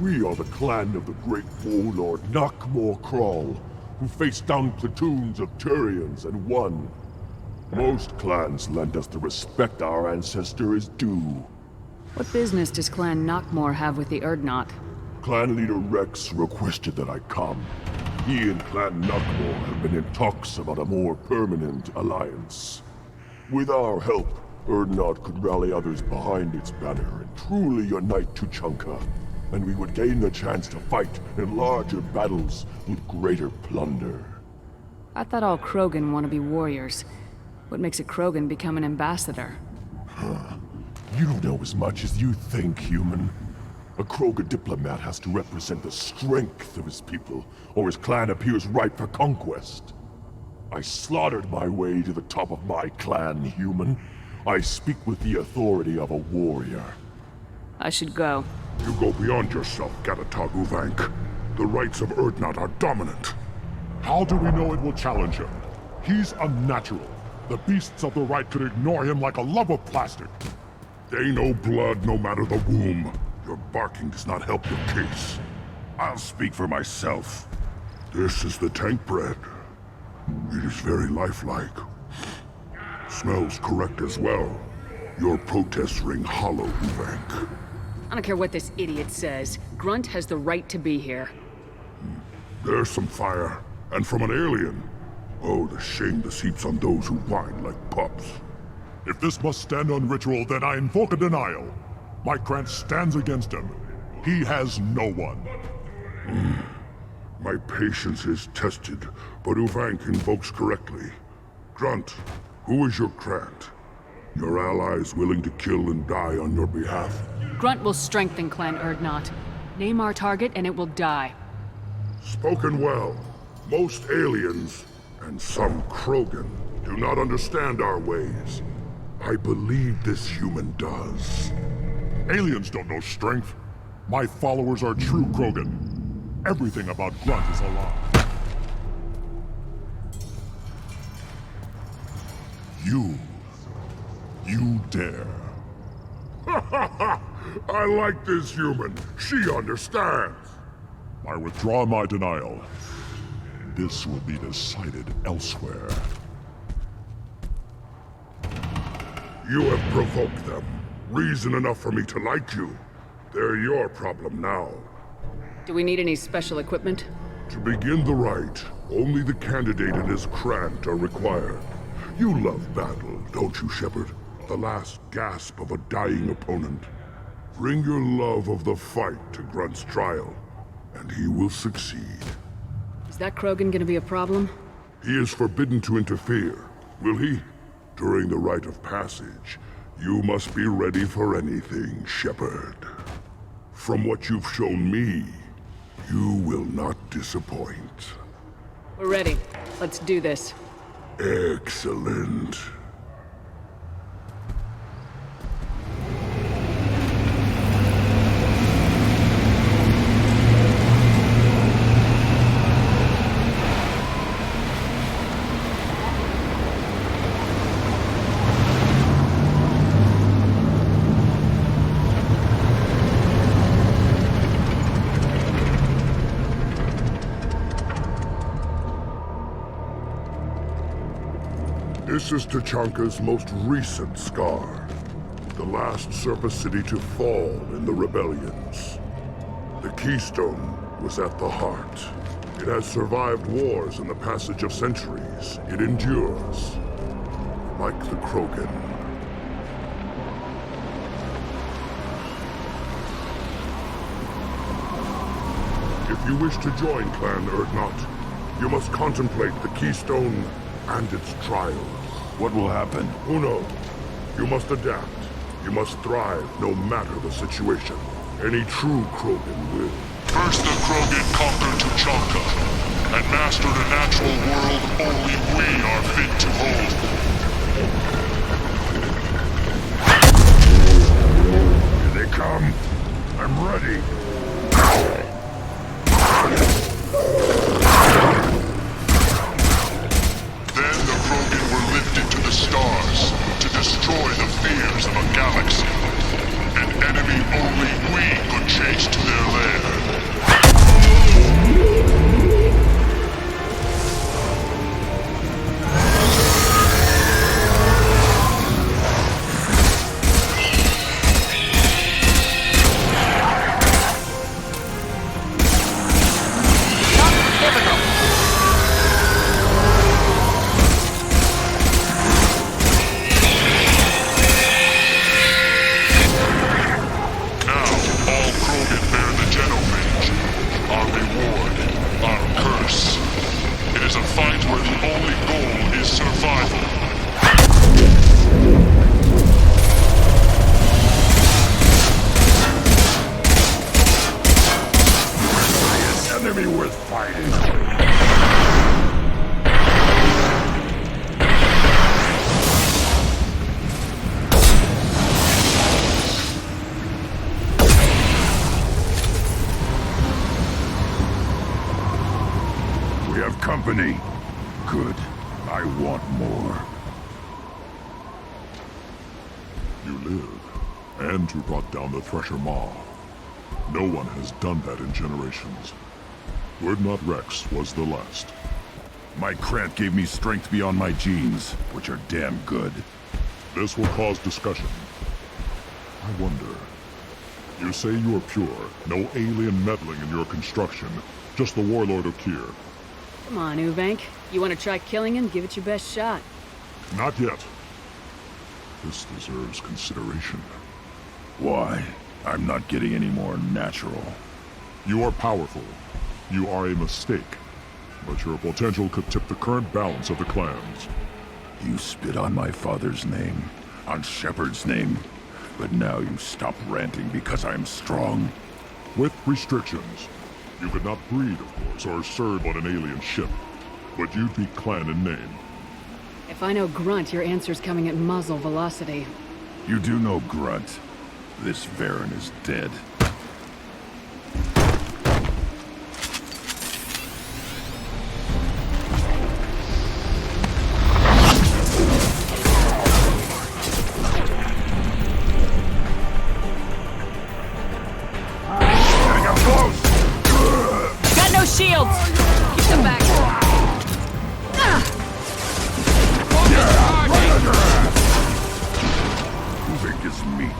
We are the clan of the great warlord Nakmor Crawl, who faced down platoons of Turians and won. Most clans lend us the respect our ancestor is due. What business does Clan Nakmor have with the Urdnot? Clan leader Rex requested that I come. He and Clan Nakmor have been in talks about a more permanent alliance. With our help, Urdnot could rally others behind its banner and truly unite Tuchanka, and we would gain the chance to fight in larger battles with greater plunder. I thought all Krogan want to be warriors. What makes a Krogan become an ambassador? You don't know as much as you think, human. A Krogan diplomat has to represent the strength of his people, or his clan appears ripe for conquest. I slaughtered my way to the top of my clan, human. I speak with the authority of a warrior. I should go. You go beyond yourself, Gatatog Uvank. The rights of Urdnot are dominant. How do we know it will challenge him? He's unnatural. The beasts of the right could ignore him like a lump of plastic. They know blood no matter the womb. Your barking does not help your case. I'll speak for myself. This is the tank bread. It is very lifelike. Smells correct as well. Your protests ring hollow, Uvank. I don't care what this idiot says. Grunt has the right to be here. There's some fire, and from an alien. Oh, the shame this heaps on those who whine like pups. If this must stand on ritual, then I invoke a denial. My Grant stands against him. He has no one. My patience is tested, but Uvank invokes correctly. Grunt, who is your Grant? Your allies willing to kill and die on your behalf? Grunt will strengthen Clan Urdnot. Name our target and it will die. Spoken well. Most aliens, And some Krogan do not understand our ways. I believe this human does. Aliens don't know strength. My followers are true Krogan. Everything about Grunt is a lie. You dare. I like this human. She understands. I withdraw my denial. This will be decided elsewhere. You have provoked them. Reason enough for me to like you. They're your problem now. Do we need any special equipment? To begin the rite, only the candidate and his Krant are required. You love battle, don't you, Shepard? The last gasp of a dying opponent. Bring your love of the fight to Grunt's trial, and he will succeed. Is that Krogan gonna be a problem? He is forbidden to interfere, will he? During the rite of passage, you must be ready for anything, Shepard. From what you've shown me, you will not disappoint. We're ready. Let's do this. Excellent. This is Tachanka's most recent scar. The last surface city to fall in the rebellions. The Keystone was at the heart. It has survived wars and the passage of centuries. It endures. Like the Krogan. If you wish to join Clan Urdnot, you must contemplate the Keystone and its trials. What will happen? Who knows? You must adapt. You must thrive no matter the situation. Any true Krogan will. First the Krogan conquered Tachanka, and mastered a natural world only we are fit to hold. Here they come. I'm ready. Then the Krogan were lifted to the stars to destroy the fears of a galaxy. An enemy only we could chase to their lair. Company. Good. I want more. You live, and you brought down the Thresher Maw. No one has done that in generations. Urdnot Rex was the last. My Krant gave me strength beyond my genes, which are damn good. This will cause discussion. I wonder. You say you are pure, no alien meddling in your construction, just the warlord of Kier. Come on, Uvank. You want to try killing him? Give it your best shot. Not yet. This deserves consideration. Why? I'm not getting any more natural. You are powerful. You are a mistake. But your potential could tip the current balance of the clans. You spit on my father's name, on Shepard's name, but now you stop ranting because I'm strong. With restrictions. You could not breed, of course, or serve on an alien ship. but you'd be clan in name. If I know Grunt, your answer's coming at muzzle velocity. You do know Grunt. This Varen is dead. Got no shields! Keep them back. Big as meat.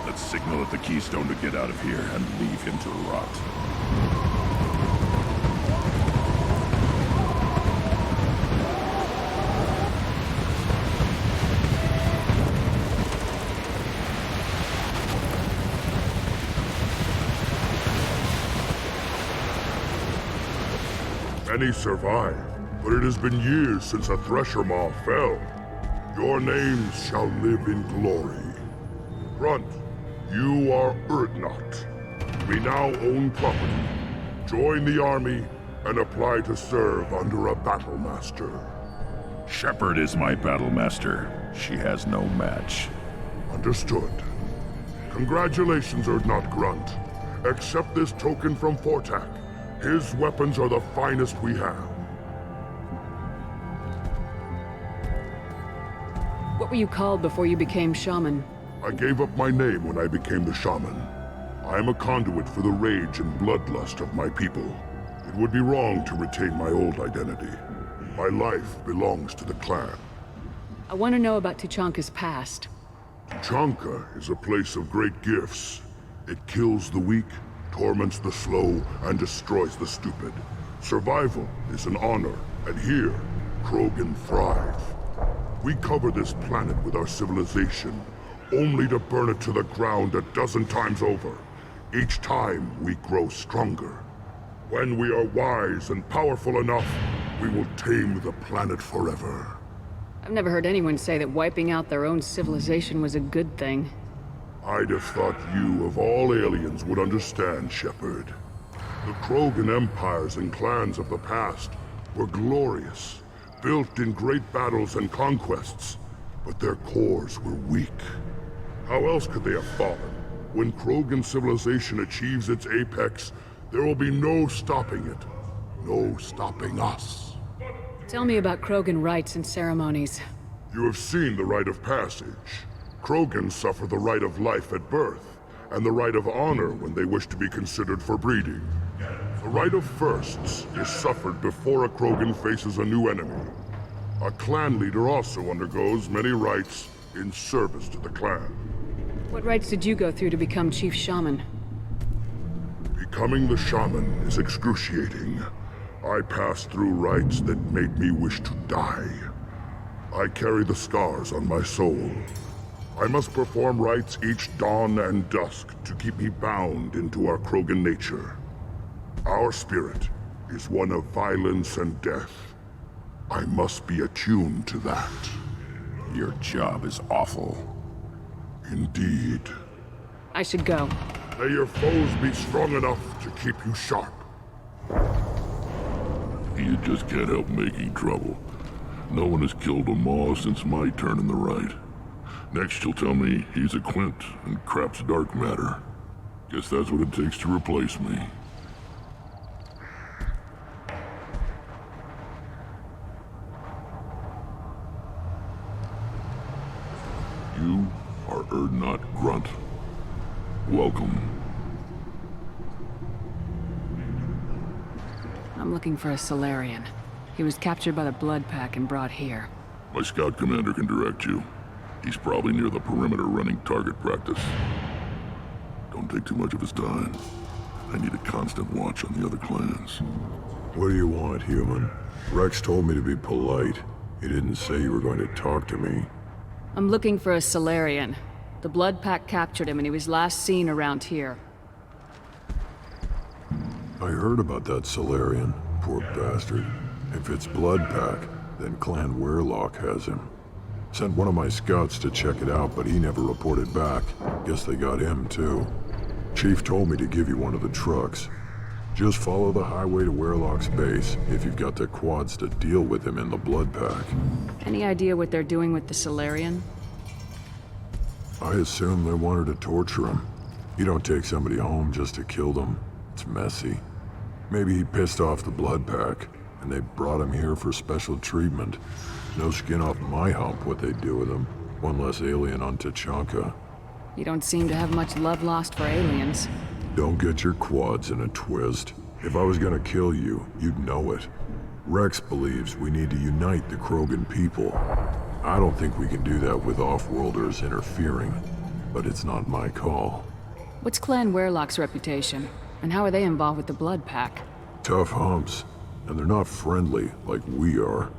Let's signal at the Keystone to get out of here and leave him to rot. Many survive, but it has been years since a Thresher Maw fell. Your names shall live in glory. Grunt, you are Urdnot. We now own property. Join the army and apply to serve under a battle master. Shepard is my battle master. She has no match. Understood. Congratulations, Urdnot Grunt. Accept this token from Fortak. His weapons are the finest we have. What were you called before you became shaman? I gave up my name when I became the shaman. I am a conduit for the rage and bloodlust of my people. It would be wrong to retain my old identity. My life belongs to the clan. I want to know about Tuchanka's past. Tuchanka is a place of great gifts. It kills the weak, torments the slow, and destroys the stupid. Survival is an honor, and here, Krogan thrive. We cover this planet with our civilization, only to burn it to the ground a dozen times over. Each time, we grow stronger. When we are wise and powerful enough, we will tame the planet forever. I've never heard anyone say that wiping out their own civilization was a good thing. I'd have thought you, of all aliens, would understand, Shepard. The Krogan empires and clans of the past were glorious, built in great battles and conquests, but their cores were weak. How else could they have fallen? When Krogan civilization achieves its apex, there will be no stopping it. No stopping us. Tell me about Krogan rites and ceremonies. You have seen the rite of passage. Krogans suffer the right of life at birth, and the right of honor when they wish to be considered for breeding. The right of firsts is suffered before a Krogan faces a new enemy. A clan leader also undergoes many rites in service to the clan. What rites did you go through to become Chief Shaman? Becoming the shaman is excruciating. I passed through rites that made me wish to die. I carry the scars on my soul. I must perform rites each dawn and dusk to keep me bound into our Krogan nature. Our spirit is one of violence and death. I must be attuned to that. Your job is awful. Indeed. I should go. May your foes be strong enough to keep you sharp. You just can't help making trouble. No one has killed a Maw since my turn in the right. Next you'll tell me he's a Quint and crap's dark matter. Guess that's what it takes to replace me. You are Urdnot Grunt. Welcome. I'm looking for a Solarian. He was captured by the Blood Pack and brought here. My scout commander can direct you. He's probably near the perimeter running target practice. Don't take too much of his time. I need a constant watch on the other clans. What do you want, human? Rex told me to be polite. He didn't say you were going to talk to me. I'm looking for a Solarian. The Blood Pack captured him and he was last seen around here. I heard about that Solarian. Poor bastard. If it's Blood Pack, then Clan Weirlock has him. Sent one of my scouts to check it out, but he never reported back. Guess they got him, too. Chief told me to give you one of the trucks. Just follow the highway to Werlock's base if you've got the quads to deal with him in the blood pack. Any idea what they're doing with the Solarian? I assume they wanted to torture him. You don't take somebody home just to kill them. It's messy. Maybe he pissed off the blood pack, and they brought him here for special treatment. No skin off my hump what they do with him. One less alien on Tachanka. You don't seem to have much love lost for aliens. Don't get your quads in a twist. If I was gonna kill you, you'd know it. Rex believes we need to unite the Krogan people. I don't think we can do that with off-worlders interfering, but it's not my call. What's Clan Werlock's reputation? And how are they involved with the blood pack? Tough humps, and they're not friendly like we are.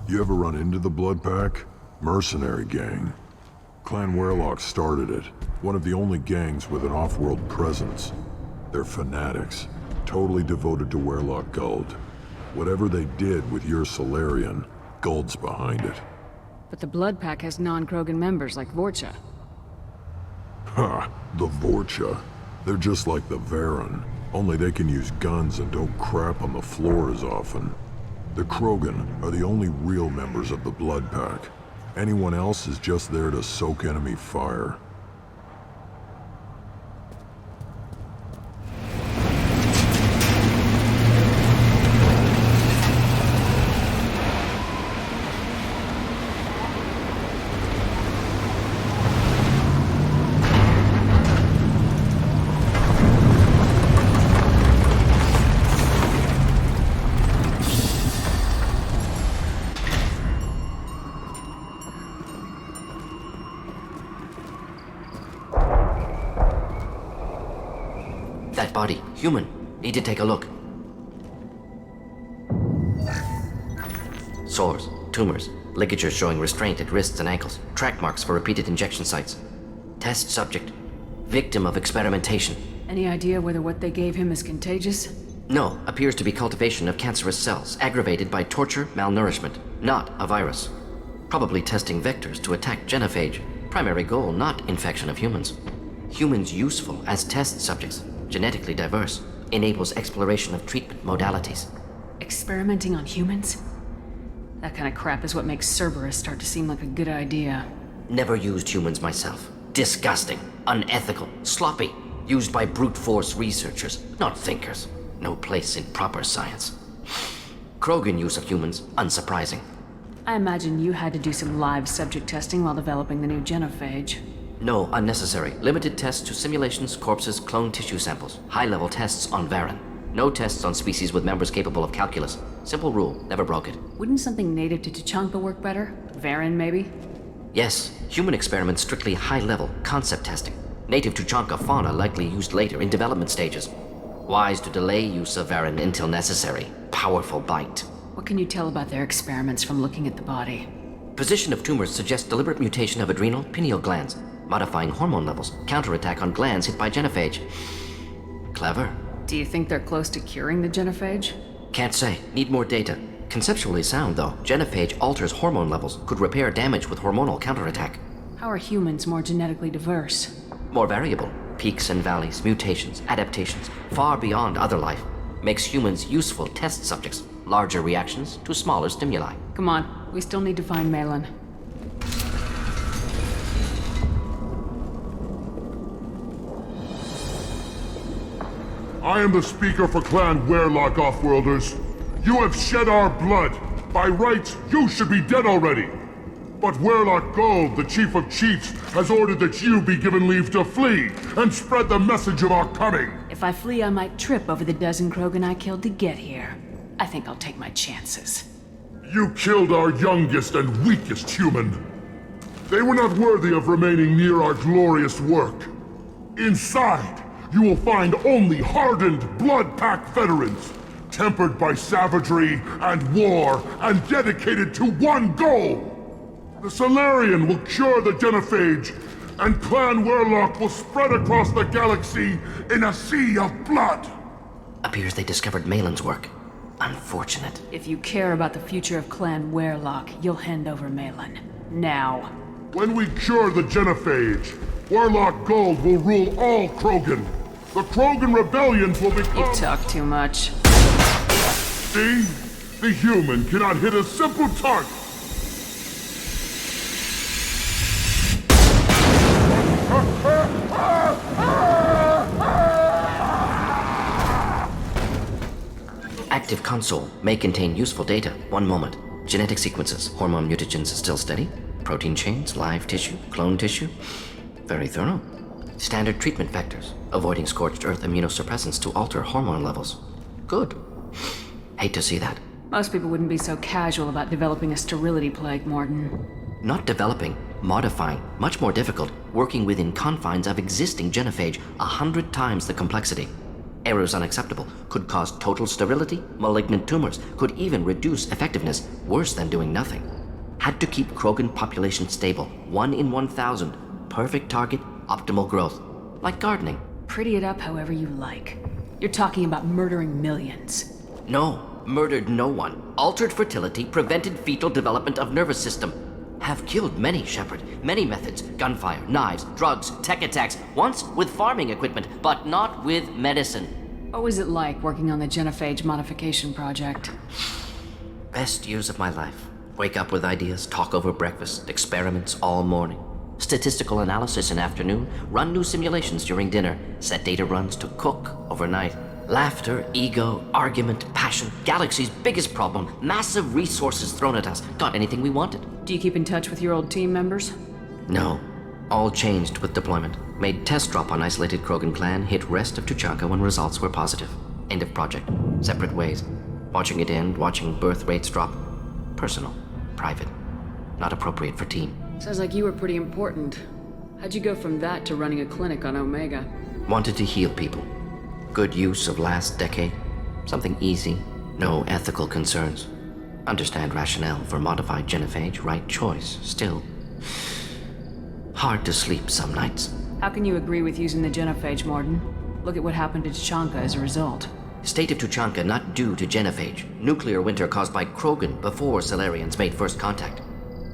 You ever run into the blood pack? Mercenary gang. Clan Werlock started it. One of the only gangs with an off-world presence. They're fanatics, totally devoted to Werlock Guld. Whatever they did with your Solarian, Guld's behind it. But the blood pack has non-Krogan members like Vorcha. Ha! The Vorcha. They're just like the Varen, only they can use guns and don't crap on the floor as often. The Krogan are the only real members of the blood pack. Anyone else is just there to soak enemy fire. Body. Human. Need to take a look. Sores, tumors, ligatures showing restraint at wrists and ankles, track marks for repeated injection sites. Test subject. Victim of experimentation. Any idea whether what they gave him is contagious? No, appears to be cultivation of cancerous cells, aggravated by torture, malnourishment, not a virus. Probably testing vectors to attack genophage. Primary goal, not infection of humans. Humans useful as test subjects. Genetically diverse, enables exploration of treatment modalities. Experimenting on humans? That kind of crap is what makes Cerberus start to seem like a good idea. Never used humans myself. Disgusting, unethical, sloppy. Used by brute force researchers, not thinkers. No place in proper science. Krogan use of humans, unsurprising. I imagine you had to do some live subject testing while developing the new genophage. No, unnecessary. Limited tests to simulations, corpses, cloned tissue samples. High-level tests on Varen. No tests on species with members capable of calculus. Simple rule, never broke it. Wouldn't something native to Tachanka work better? Varen, maybe? Yes, human experiments strictly high-level, concept testing. Native Tachanka fauna likely used later in development stages. Wise to delay use of Varen until necessary. Powerful bite. What can you tell about their experiments from looking at the body? Position of tumors suggests deliberate mutation of adrenal, pineal glands. Modifying hormone levels, counterattack on glands hit by genophage. Clever. Do you think they're close to curing the genophage? Can't say. Need more data. Conceptually sound, though. Genophage alters hormone levels, could repair damage with hormonal counterattack. How are humans more genetically diverse? More variable. Peaks and valleys, mutations, adaptations, far beyond other life. Makes humans useful test subjects. Larger reactions to smaller stimuli. Come on, we still need to find Malin. I am the speaker for Clan Werlock, Offworlders. You have shed our blood. By rights, you should be dead already. But Werlock Guld, the Chief of Chiefs, has ordered that you be given leave to flee and spread the message of our coming. If I flee, I might trip over the dozen Krogan I killed to get here. I think I'll take my chances. You killed our youngest and weakest human. They were not worthy of remaining near our glorious work. Inside, you will find only hardened blood pack veterans, tempered by savagery and war, and dedicated to one goal. The Solarian will cure the genophage, and Clan Werlock will spread across the galaxy in a sea of blood. Appears they discovered Malin's work. Unfortunate. If you care about the future of Clan Werlock, you'll hand over Malin. Now. When we cure the genophage, Werlock Guld will rule all Krogan. The Krogan rebellions will become... You talk too much. See? The human cannot hit a simple target. Active console may contain useful data. One moment. Genetic sequences, hormone mutagens still steady. Protein chains, live tissue, clone tissue. Very thorough. Standard treatment vectors, avoiding scorched earth immunosuppressants to alter hormone levels. Good. Hate to see that. Most people wouldn't be so casual about developing a sterility plague, Morden. Not developing, modifying, much more difficult, working within confines of existing genophage, 100 times the complexity. Errors unacceptable, could cause total sterility, malignant tumors, could even reduce effectiveness, worse than doing nothing. Had to keep Krogan population stable, 1 in 1,000, perfect target, optimal growth. Like gardening. Pretty it up however you like. You're talking about murdering millions. No, murdered no one. Altered fertility, prevented fetal development of nervous system. Have killed many, Shepard. Many methods. Gunfire, knives, drugs, tech attacks. Once with farming equipment, but not with medicine. What was it like working on the genophage modification project? Best years of my life. Wake up with ideas, talk over breakfast, experiments all morning. Statistical analysis in afternoon, run new simulations during dinner, set data runs to cook overnight. Laughter, ego, argument, passion, galaxy's biggest problem, massive resources thrown at us. Got anything we wanted. Do you keep in touch with your old team members? No. All changed with deployment. Made test drop on isolated Krogan clan, hit rest of Tuchanka when results were positive. End of project. Separate ways. Watching it end, watching birth rates drop. Personal. Private. Not appropriate for team. Sounds like you were pretty important. How'd you go from that to running a clinic on Omega? Wanted to heal people. Good use of last decade. Something easy. No ethical concerns. Understand rationale for modified genophage, right choice. Still, hard to sleep some nights. How can you agree with using the genophage, Morden? Look at what happened to Tuchanka as a result. State of Tuchanka not due to genophage. Nuclear winter caused by Krogan before Salarians made first contact.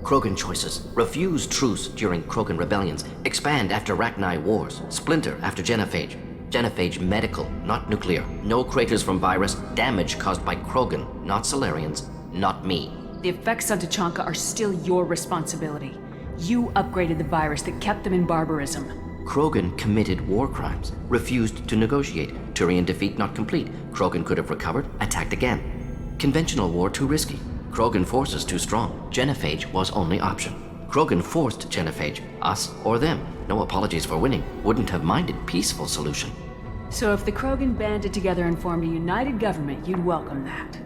Krogan choices. Refuse truce during Krogan rebellions. Expand after Rachni wars. Splinter after genophage. Genophage medical, not nuclear. No craters from virus. Damage caused by Krogan, not Salarians. Not me. The effects on Tuchanka are still your responsibility. You upgraded the virus that kept them in barbarism. Krogan committed war crimes. Refused to negotiate. Turian defeat not complete. Krogan could have recovered, attacked again. Conventional war too risky. Krogan forces too strong. Genophage was only option. Krogan forced genophage. Us or them. No apologies for winning. Wouldn't have minded peaceful solution. So if the Krogan banded together and formed a united government, you'd welcome that?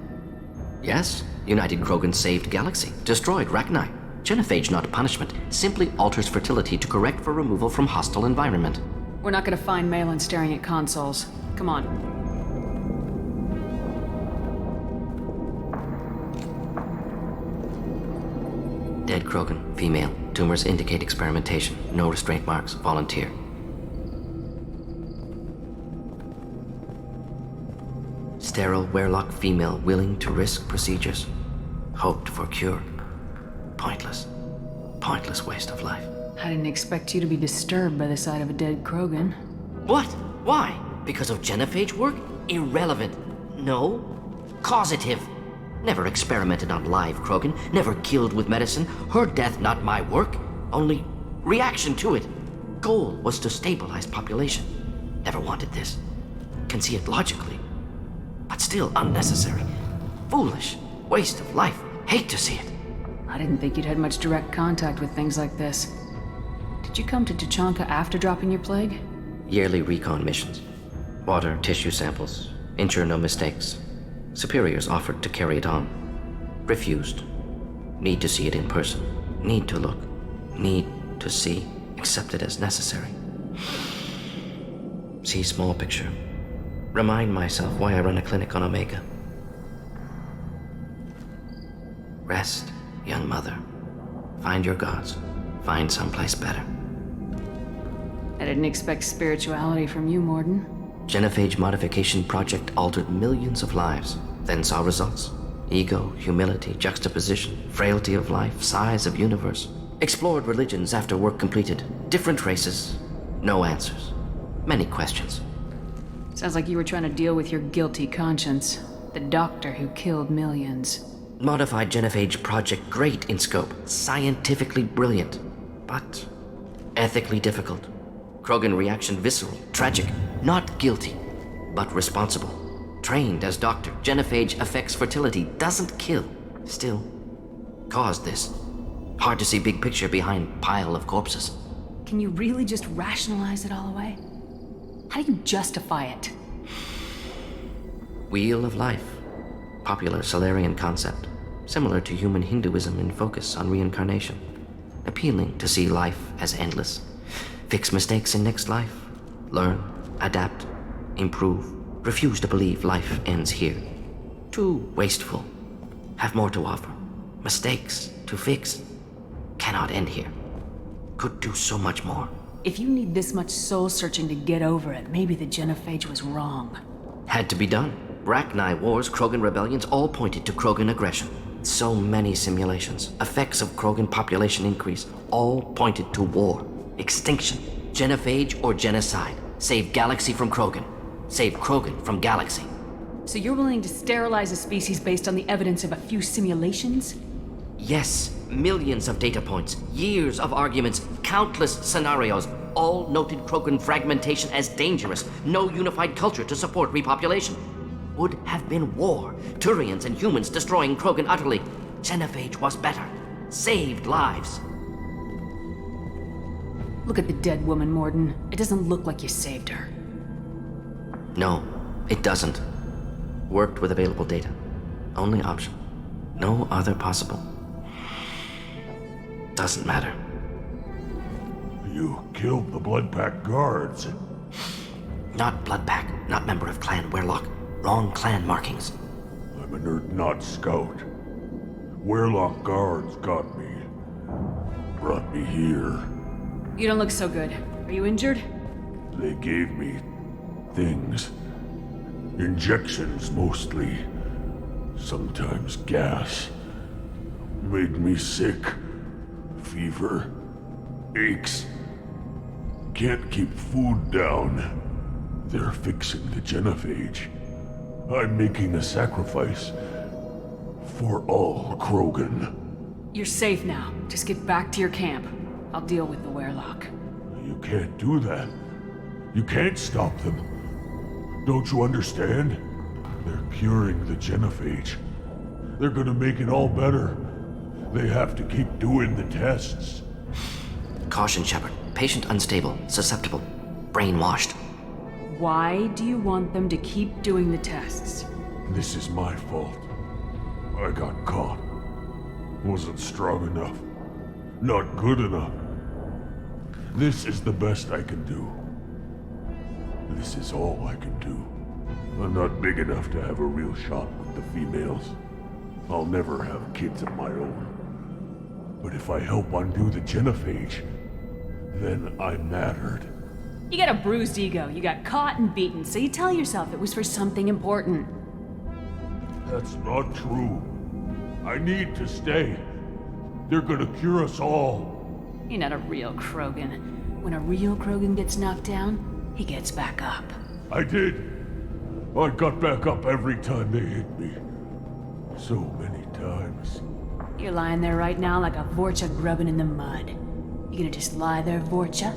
Yes. United Krogan saved Galaxy. Destroyed Rachni. Genophage not punishment. Simply alters fertility to correct for removal from hostile environment. We're not gonna find Malin staring at consoles. Come on. Dead Krogan, female. Tumors indicate experimentation. No restraint marks. Volunteer. Sterile Werelock female willing to risk procedures. Hoped for cure. Pointless. Pointless waste of life. I didn't expect you to be disturbed by the sight of a dead Krogan. What? Why? Because of genophage work? Irrelevant. No. Causative. Never experimented on live Krogan. Never killed with medicine. Her death not my work. Only reaction to it. Goal was to stabilize population. Never wanted this. Can see it logically. But still unnecessary. Foolish. Waste of life. Hate to see it. I didn't think you'd had much direct contact with things like this. Did you come to Tuchanka after dropping your plague? Yearly recon missions. Water, tissue samples. Ensure no mistakes. Superiors offered to carry it on. Refused. Need to see it in person. Need to look. Need to see. Accept it as necessary. See small picture. Remind myself why I run a clinic on Omega. Rest, young mother. Find your gods. Find someplace better. I didn't expect spirituality from you, Morden. Genophage modification project altered millions of lives, then saw results. Ego, humility, juxtaposition, frailty of life, size of universe. Explored religions after work completed. Different races. No answers. Many questions. Sounds like you were trying to deal with your guilty conscience. The doctor who killed millions. Modified genophage project, great in scope, scientifically brilliant, but ethically difficult. Krogan reaction visceral, tragic, not guilty, but responsible. Trained as doctor, genophage affects fertility, doesn't kill, still caused this. Hard to see big picture behind pile of corpses. Can you really just rationalize it all away? How do you justify it? Wheel of life. Popular Solarian concept. Similar to human Hinduism in focus on reincarnation. Appealing to see life as endless. Fix mistakes in next life. Learn, adapt, improve. Refuse to believe life ends here. Too wasteful. Have more to offer. Mistakes to fix. Cannot end here. Could do so much more. If you need this much soul searching to get over it, maybe the genophage was wrong. Had to be done. Rachni wars, Krogan rebellions, all pointed to Krogan aggression. So many simulations, effects of Krogan population increase, all pointed to war, extinction, genophage or genocide. Save galaxy from Krogan. Save Krogan from galaxy. So you're willing to sterilize a species based on the evidence of a few simulations? Yes, millions of data points, years of arguments, countless scenarios, all noted Krogan fragmentation as dangerous, no unified culture to support repopulation. Would have been war, Turians and humans destroying Krogan utterly. Genophage was better, saved lives. Look at the dead woman, Morden. It doesn't look like you saved her. No, it doesn't. Worked with available data. Only option. No other possible. Doesn't matter. You killed the Blood Pack guards. Not Blood Pack, not member of Clan Werlock. Wrong clan markings. I'm a nerd, not scout. Werlock guards got me. Brought me here. You don't look so good. Are you injured? They gave me things. Injections, mostly. Sometimes gas. Made me sick. Fever. Aches. Can't keep food down. They're fixing the genophage. I'm making a sacrifice. For all Krogan. You're safe now. Just get back to your camp. I'll deal with the Werlock. You can't do that. You can't stop them. Don't you understand? They're curing the genophage. They're gonna make it all better. They have to keep doing the tests. Caution, Shepard. Patient unstable, susceptible, brainwashed. Why do you want them to keep doing the tests? This is my fault. I got caught. Wasn't strong enough. Not good enough. This is the best I can do. This is all I can do. I'm not big enough to have a real shot with the females. I'll never have kids of my own. But if I help undo the genophage, then I'm mattered. You got a bruised ego. You got caught and beaten, so you tell yourself it was for something important. That's not true. I need to stay. They're gonna cure us all. You're not a real Krogan. When a real Krogan gets knocked down, he gets back up. I did. I got back up every time they hit me. So many times. You're lying there right now like a Vorcha grubbing in the mud. You gonna just lie there, Vorcha?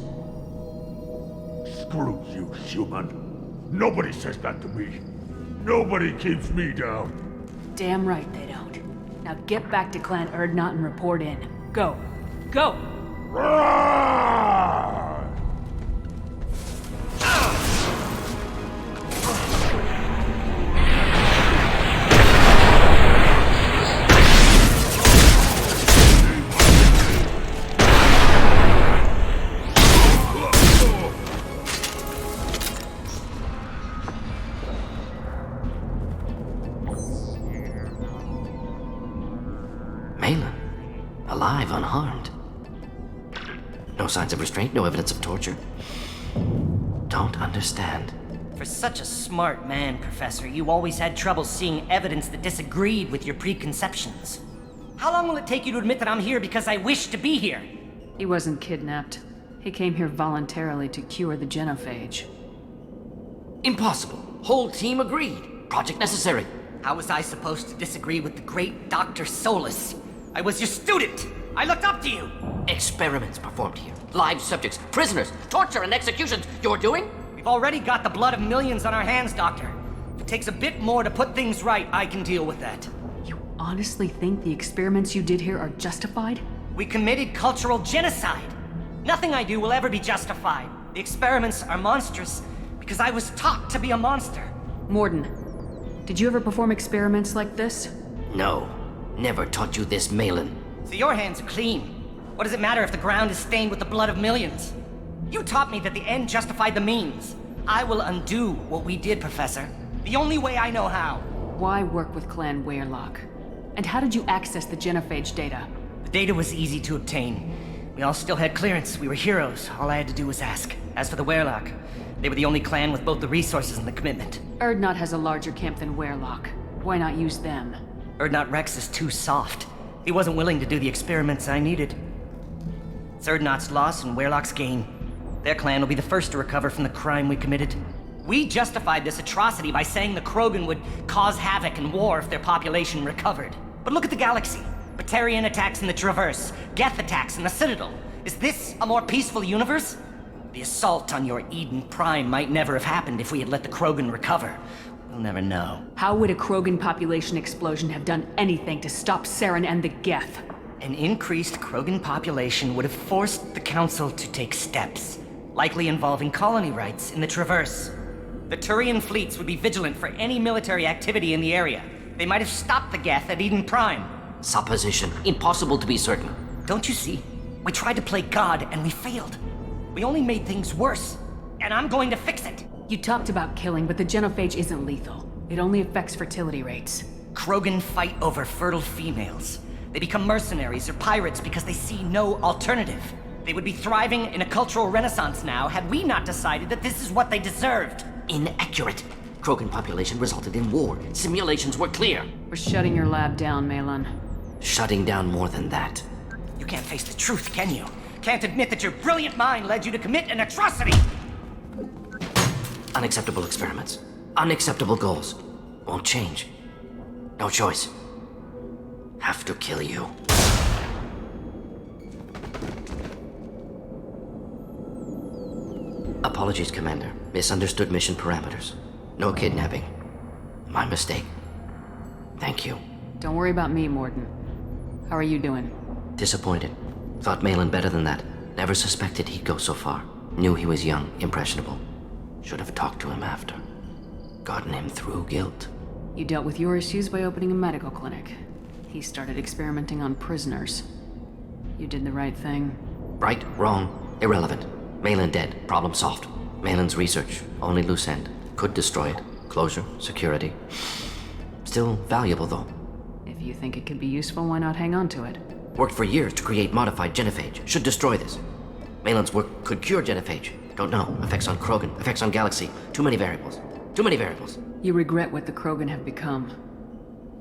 Screw you, human. Nobody says that to me. Nobody keeps me down. Damn right they don't. Now get back to Clan Erdnot and report in. Go. Go! Malin, alive, unharmed. No signs of restraint, no evidence of torture. Don't understand. For such a smart man, Professor, you always had trouble seeing evidence that disagreed with your preconceptions. How long will it take you to admit that I'm here because I wish to be here? He wasn't kidnapped. He came here voluntarily to cure the genophage. Impossible. Whole team agreed. Project necessary. How was I supposed to disagree with the great Dr. Solus? I was your student! I looked up to you! Experiments performed here. Live subjects, prisoners, torture and executions. You're doing? We've already got the blood of millions on our hands, Doctor. If it takes a bit more to put things right, I can deal with that. You honestly think the experiments you did here are justified? We committed cultural genocide. Nothing I do will ever be justified. The experiments are monstrous because I was taught to be a monster. Morden, did you ever perform experiments like this? No. Never taught you this, Malin. So your hands are clean. What does it matter if the ground is stained with the blood of millions? You taught me that the end justified the means. I will undo what we did, Professor. The only way I know how. Why work with Clan Weyrloc? And how did you access the genophage data? The data was easy to obtain. We all still had clearance. We were heroes. All I had to do was ask. As for the Weyrloc, they were the only clan with both the resources and the commitment. Urdnot has a larger camp than Weyrloc. Why not use them? Urdnot Rex is too soft. He wasn't willing to do the experiments I needed. It's Urdnot's loss and Weyrloc's gain. Their clan will be the first to recover from the crime we committed. We justified this atrocity by saying the Krogan would cause havoc and war if their population recovered. But look at the galaxy. Batarian attacks in the Traverse, Geth attacks in the Citadel. Is this a more peaceful universe? The assault on your Eden Prime might never have happened if we had let the Krogan recover. We'll never know. How would a Krogan population explosion have done anything to stop Saren and the Geth? An increased Krogan population would have forced the Council to take steps, likely involving colony rights in the Traverse. The Turian fleets would be vigilant for any military activity in the area. They might have stopped the Geth at Eden Prime. Supposition. Impossible to be certain. Don't you see? We tried to play God and we failed. We only made things worse. And I'm going to fix it. You talked about killing, but the genophage isn't lethal. It only affects fertility rates. Krogan fight over fertile females. They become mercenaries or pirates because they see no alternative. They would be thriving in a cultural renaissance now had we not decided that this is what they deserved. Inaccurate. Krogan population resulted in war. Simulations were clear. We're shutting your lab down, Malin. Shutting down more than that. You can't face the truth, can you? Can't admit that your brilliant mind led you to commit an atrocity! Unacceptable experiments. Unacceptable goals. Won't change. No choice. Have to kill you. Apologies, Commander. Misunderstood mission parameters. No kidnapping. My mistake. Thank you. Don't worry about me, Morden. How are you doing? Disappointed. Thought Malin better than that. Never suspected he'd go so far. Knew he was young, impressionable. Should have talked to him after. Gotten him through guilt. You dealt with your issues by opening a medical clinic. He started experimenting on prisoners. You did the right thing. Right, wrong, irrelevant. Malin dead, problem solved. Malin's research, only loose end. Could destroy it. Closure, security. Still valuable, though. If you think it could be useful, why not hang on to it? Worked for years to create modified genophage. Should destroy this. Malin's work could cure genophage. Don't know. Effects on Krogan, effects on Galaxy. Too many variables. Too many variables. You regret what the Krogan have become.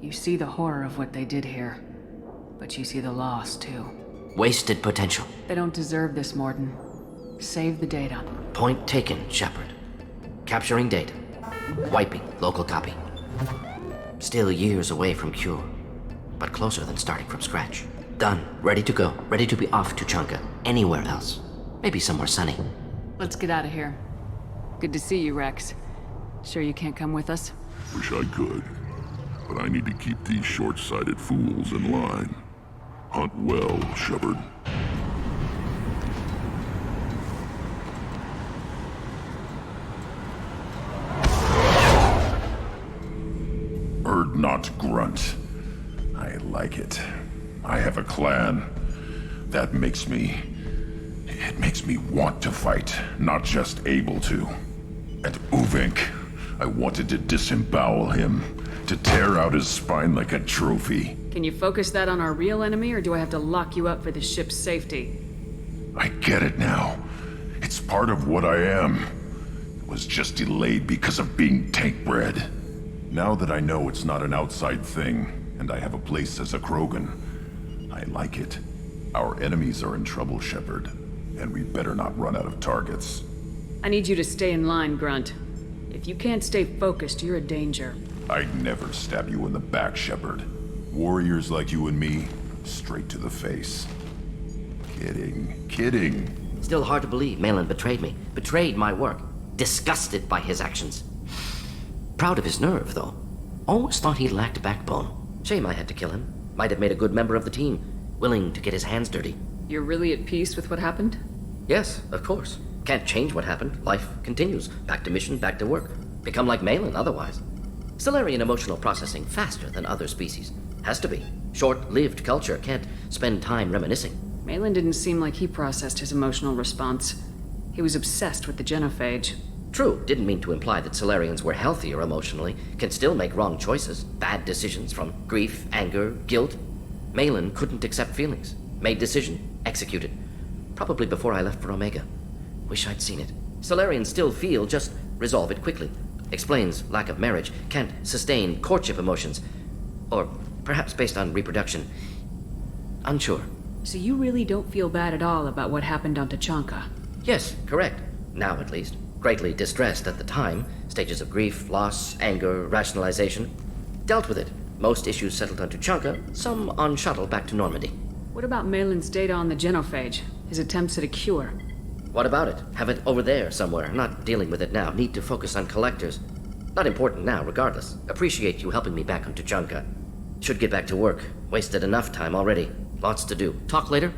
You see the horror of what they did here. But you see the loss, too. Wasted potential. They don't deserve this, Morden. Save the data. Point taken, Shepard. Capturing data. Wiping local copy. Still years away from cure. But closer than starting from scratch. Done. Ready to go. Ready to be off to Chunka. Anywhere else. Maybe somewhere sunny. Let's get out of here. Good to see you, Rex. Sure you can't come with us? Wish I could. But I need to keep these short-sighted fools in line. Hunt well, Shepard. Urdnot grunt. I like it. I have a clan. That makes me... It makes me want to fight, not just able to. And Uvink, I wanted to disembowel him, to tear out his spine like a trophy. Can you focus that on our real enemy, or do I have to lock you up for the ship's safety? I get it now. It's part of what I am. It was just delayed because of being tank bred. Now that I know it's not an outside thing, and I have a place as a Krogan, I like it. Our enemies are in trouble, Shepard, and we better not run out of targets. I need you to stay in line, Grunt. If you can't stay focused, you're a danger. I'd never stab you in the back, Shepard. Warriors like you and me, straight to the face. Kidding. Still hard to believe Malin betrayed me. Betrayed my work. Disgusted by his actions. Proud of his nerve, though. Always thought he lacked backbone. Shame I had to kill him. Might have made a good member of the team. Willing to get his hands dirty. You're really at peace with what happened? Yes, of course. Can't change what happened. Life continues. Back to mission, back to work. Become like Malin otherwise. Stellarian emotional processing faster than other species. Has to be. Short-lived culture can't spend time reminiscing. Malin didn't seem like he processed his emotional response. He was obsessed with the genophage. True, didn't mean to imply that Solarians were healthier emotionally, can still make wrong choices, bad decisions from grief, anger, guilt. Malin couldn't accept feelings. Made decision, executed. Probably before I left for Omega. Wish I'd seen it. Solarians still feel, just resolve it quickly. Explains lack of marriage, can't sustain courtship emotions. Or perhaps based on reproduction. Unsure. So you really don't feel bad at all about what happened on Tachanka? Yes, correct. Now at least. Greatly distressed at the time. Stages of grief, loss, anger, rationalization. Dealt with it. Most issues settled on Tachanka, some on shuttle back to Normandy. What about Malin's data on the genophage? His attempts at a cure? What about it? Have it over there somewhere. Not dealing with it now. Need to focus on collectors. Not important now, regardless. Appreciate you helping me back on Tachanka. Should get back to work. Wasted enough time already. Lots to do. Talk later?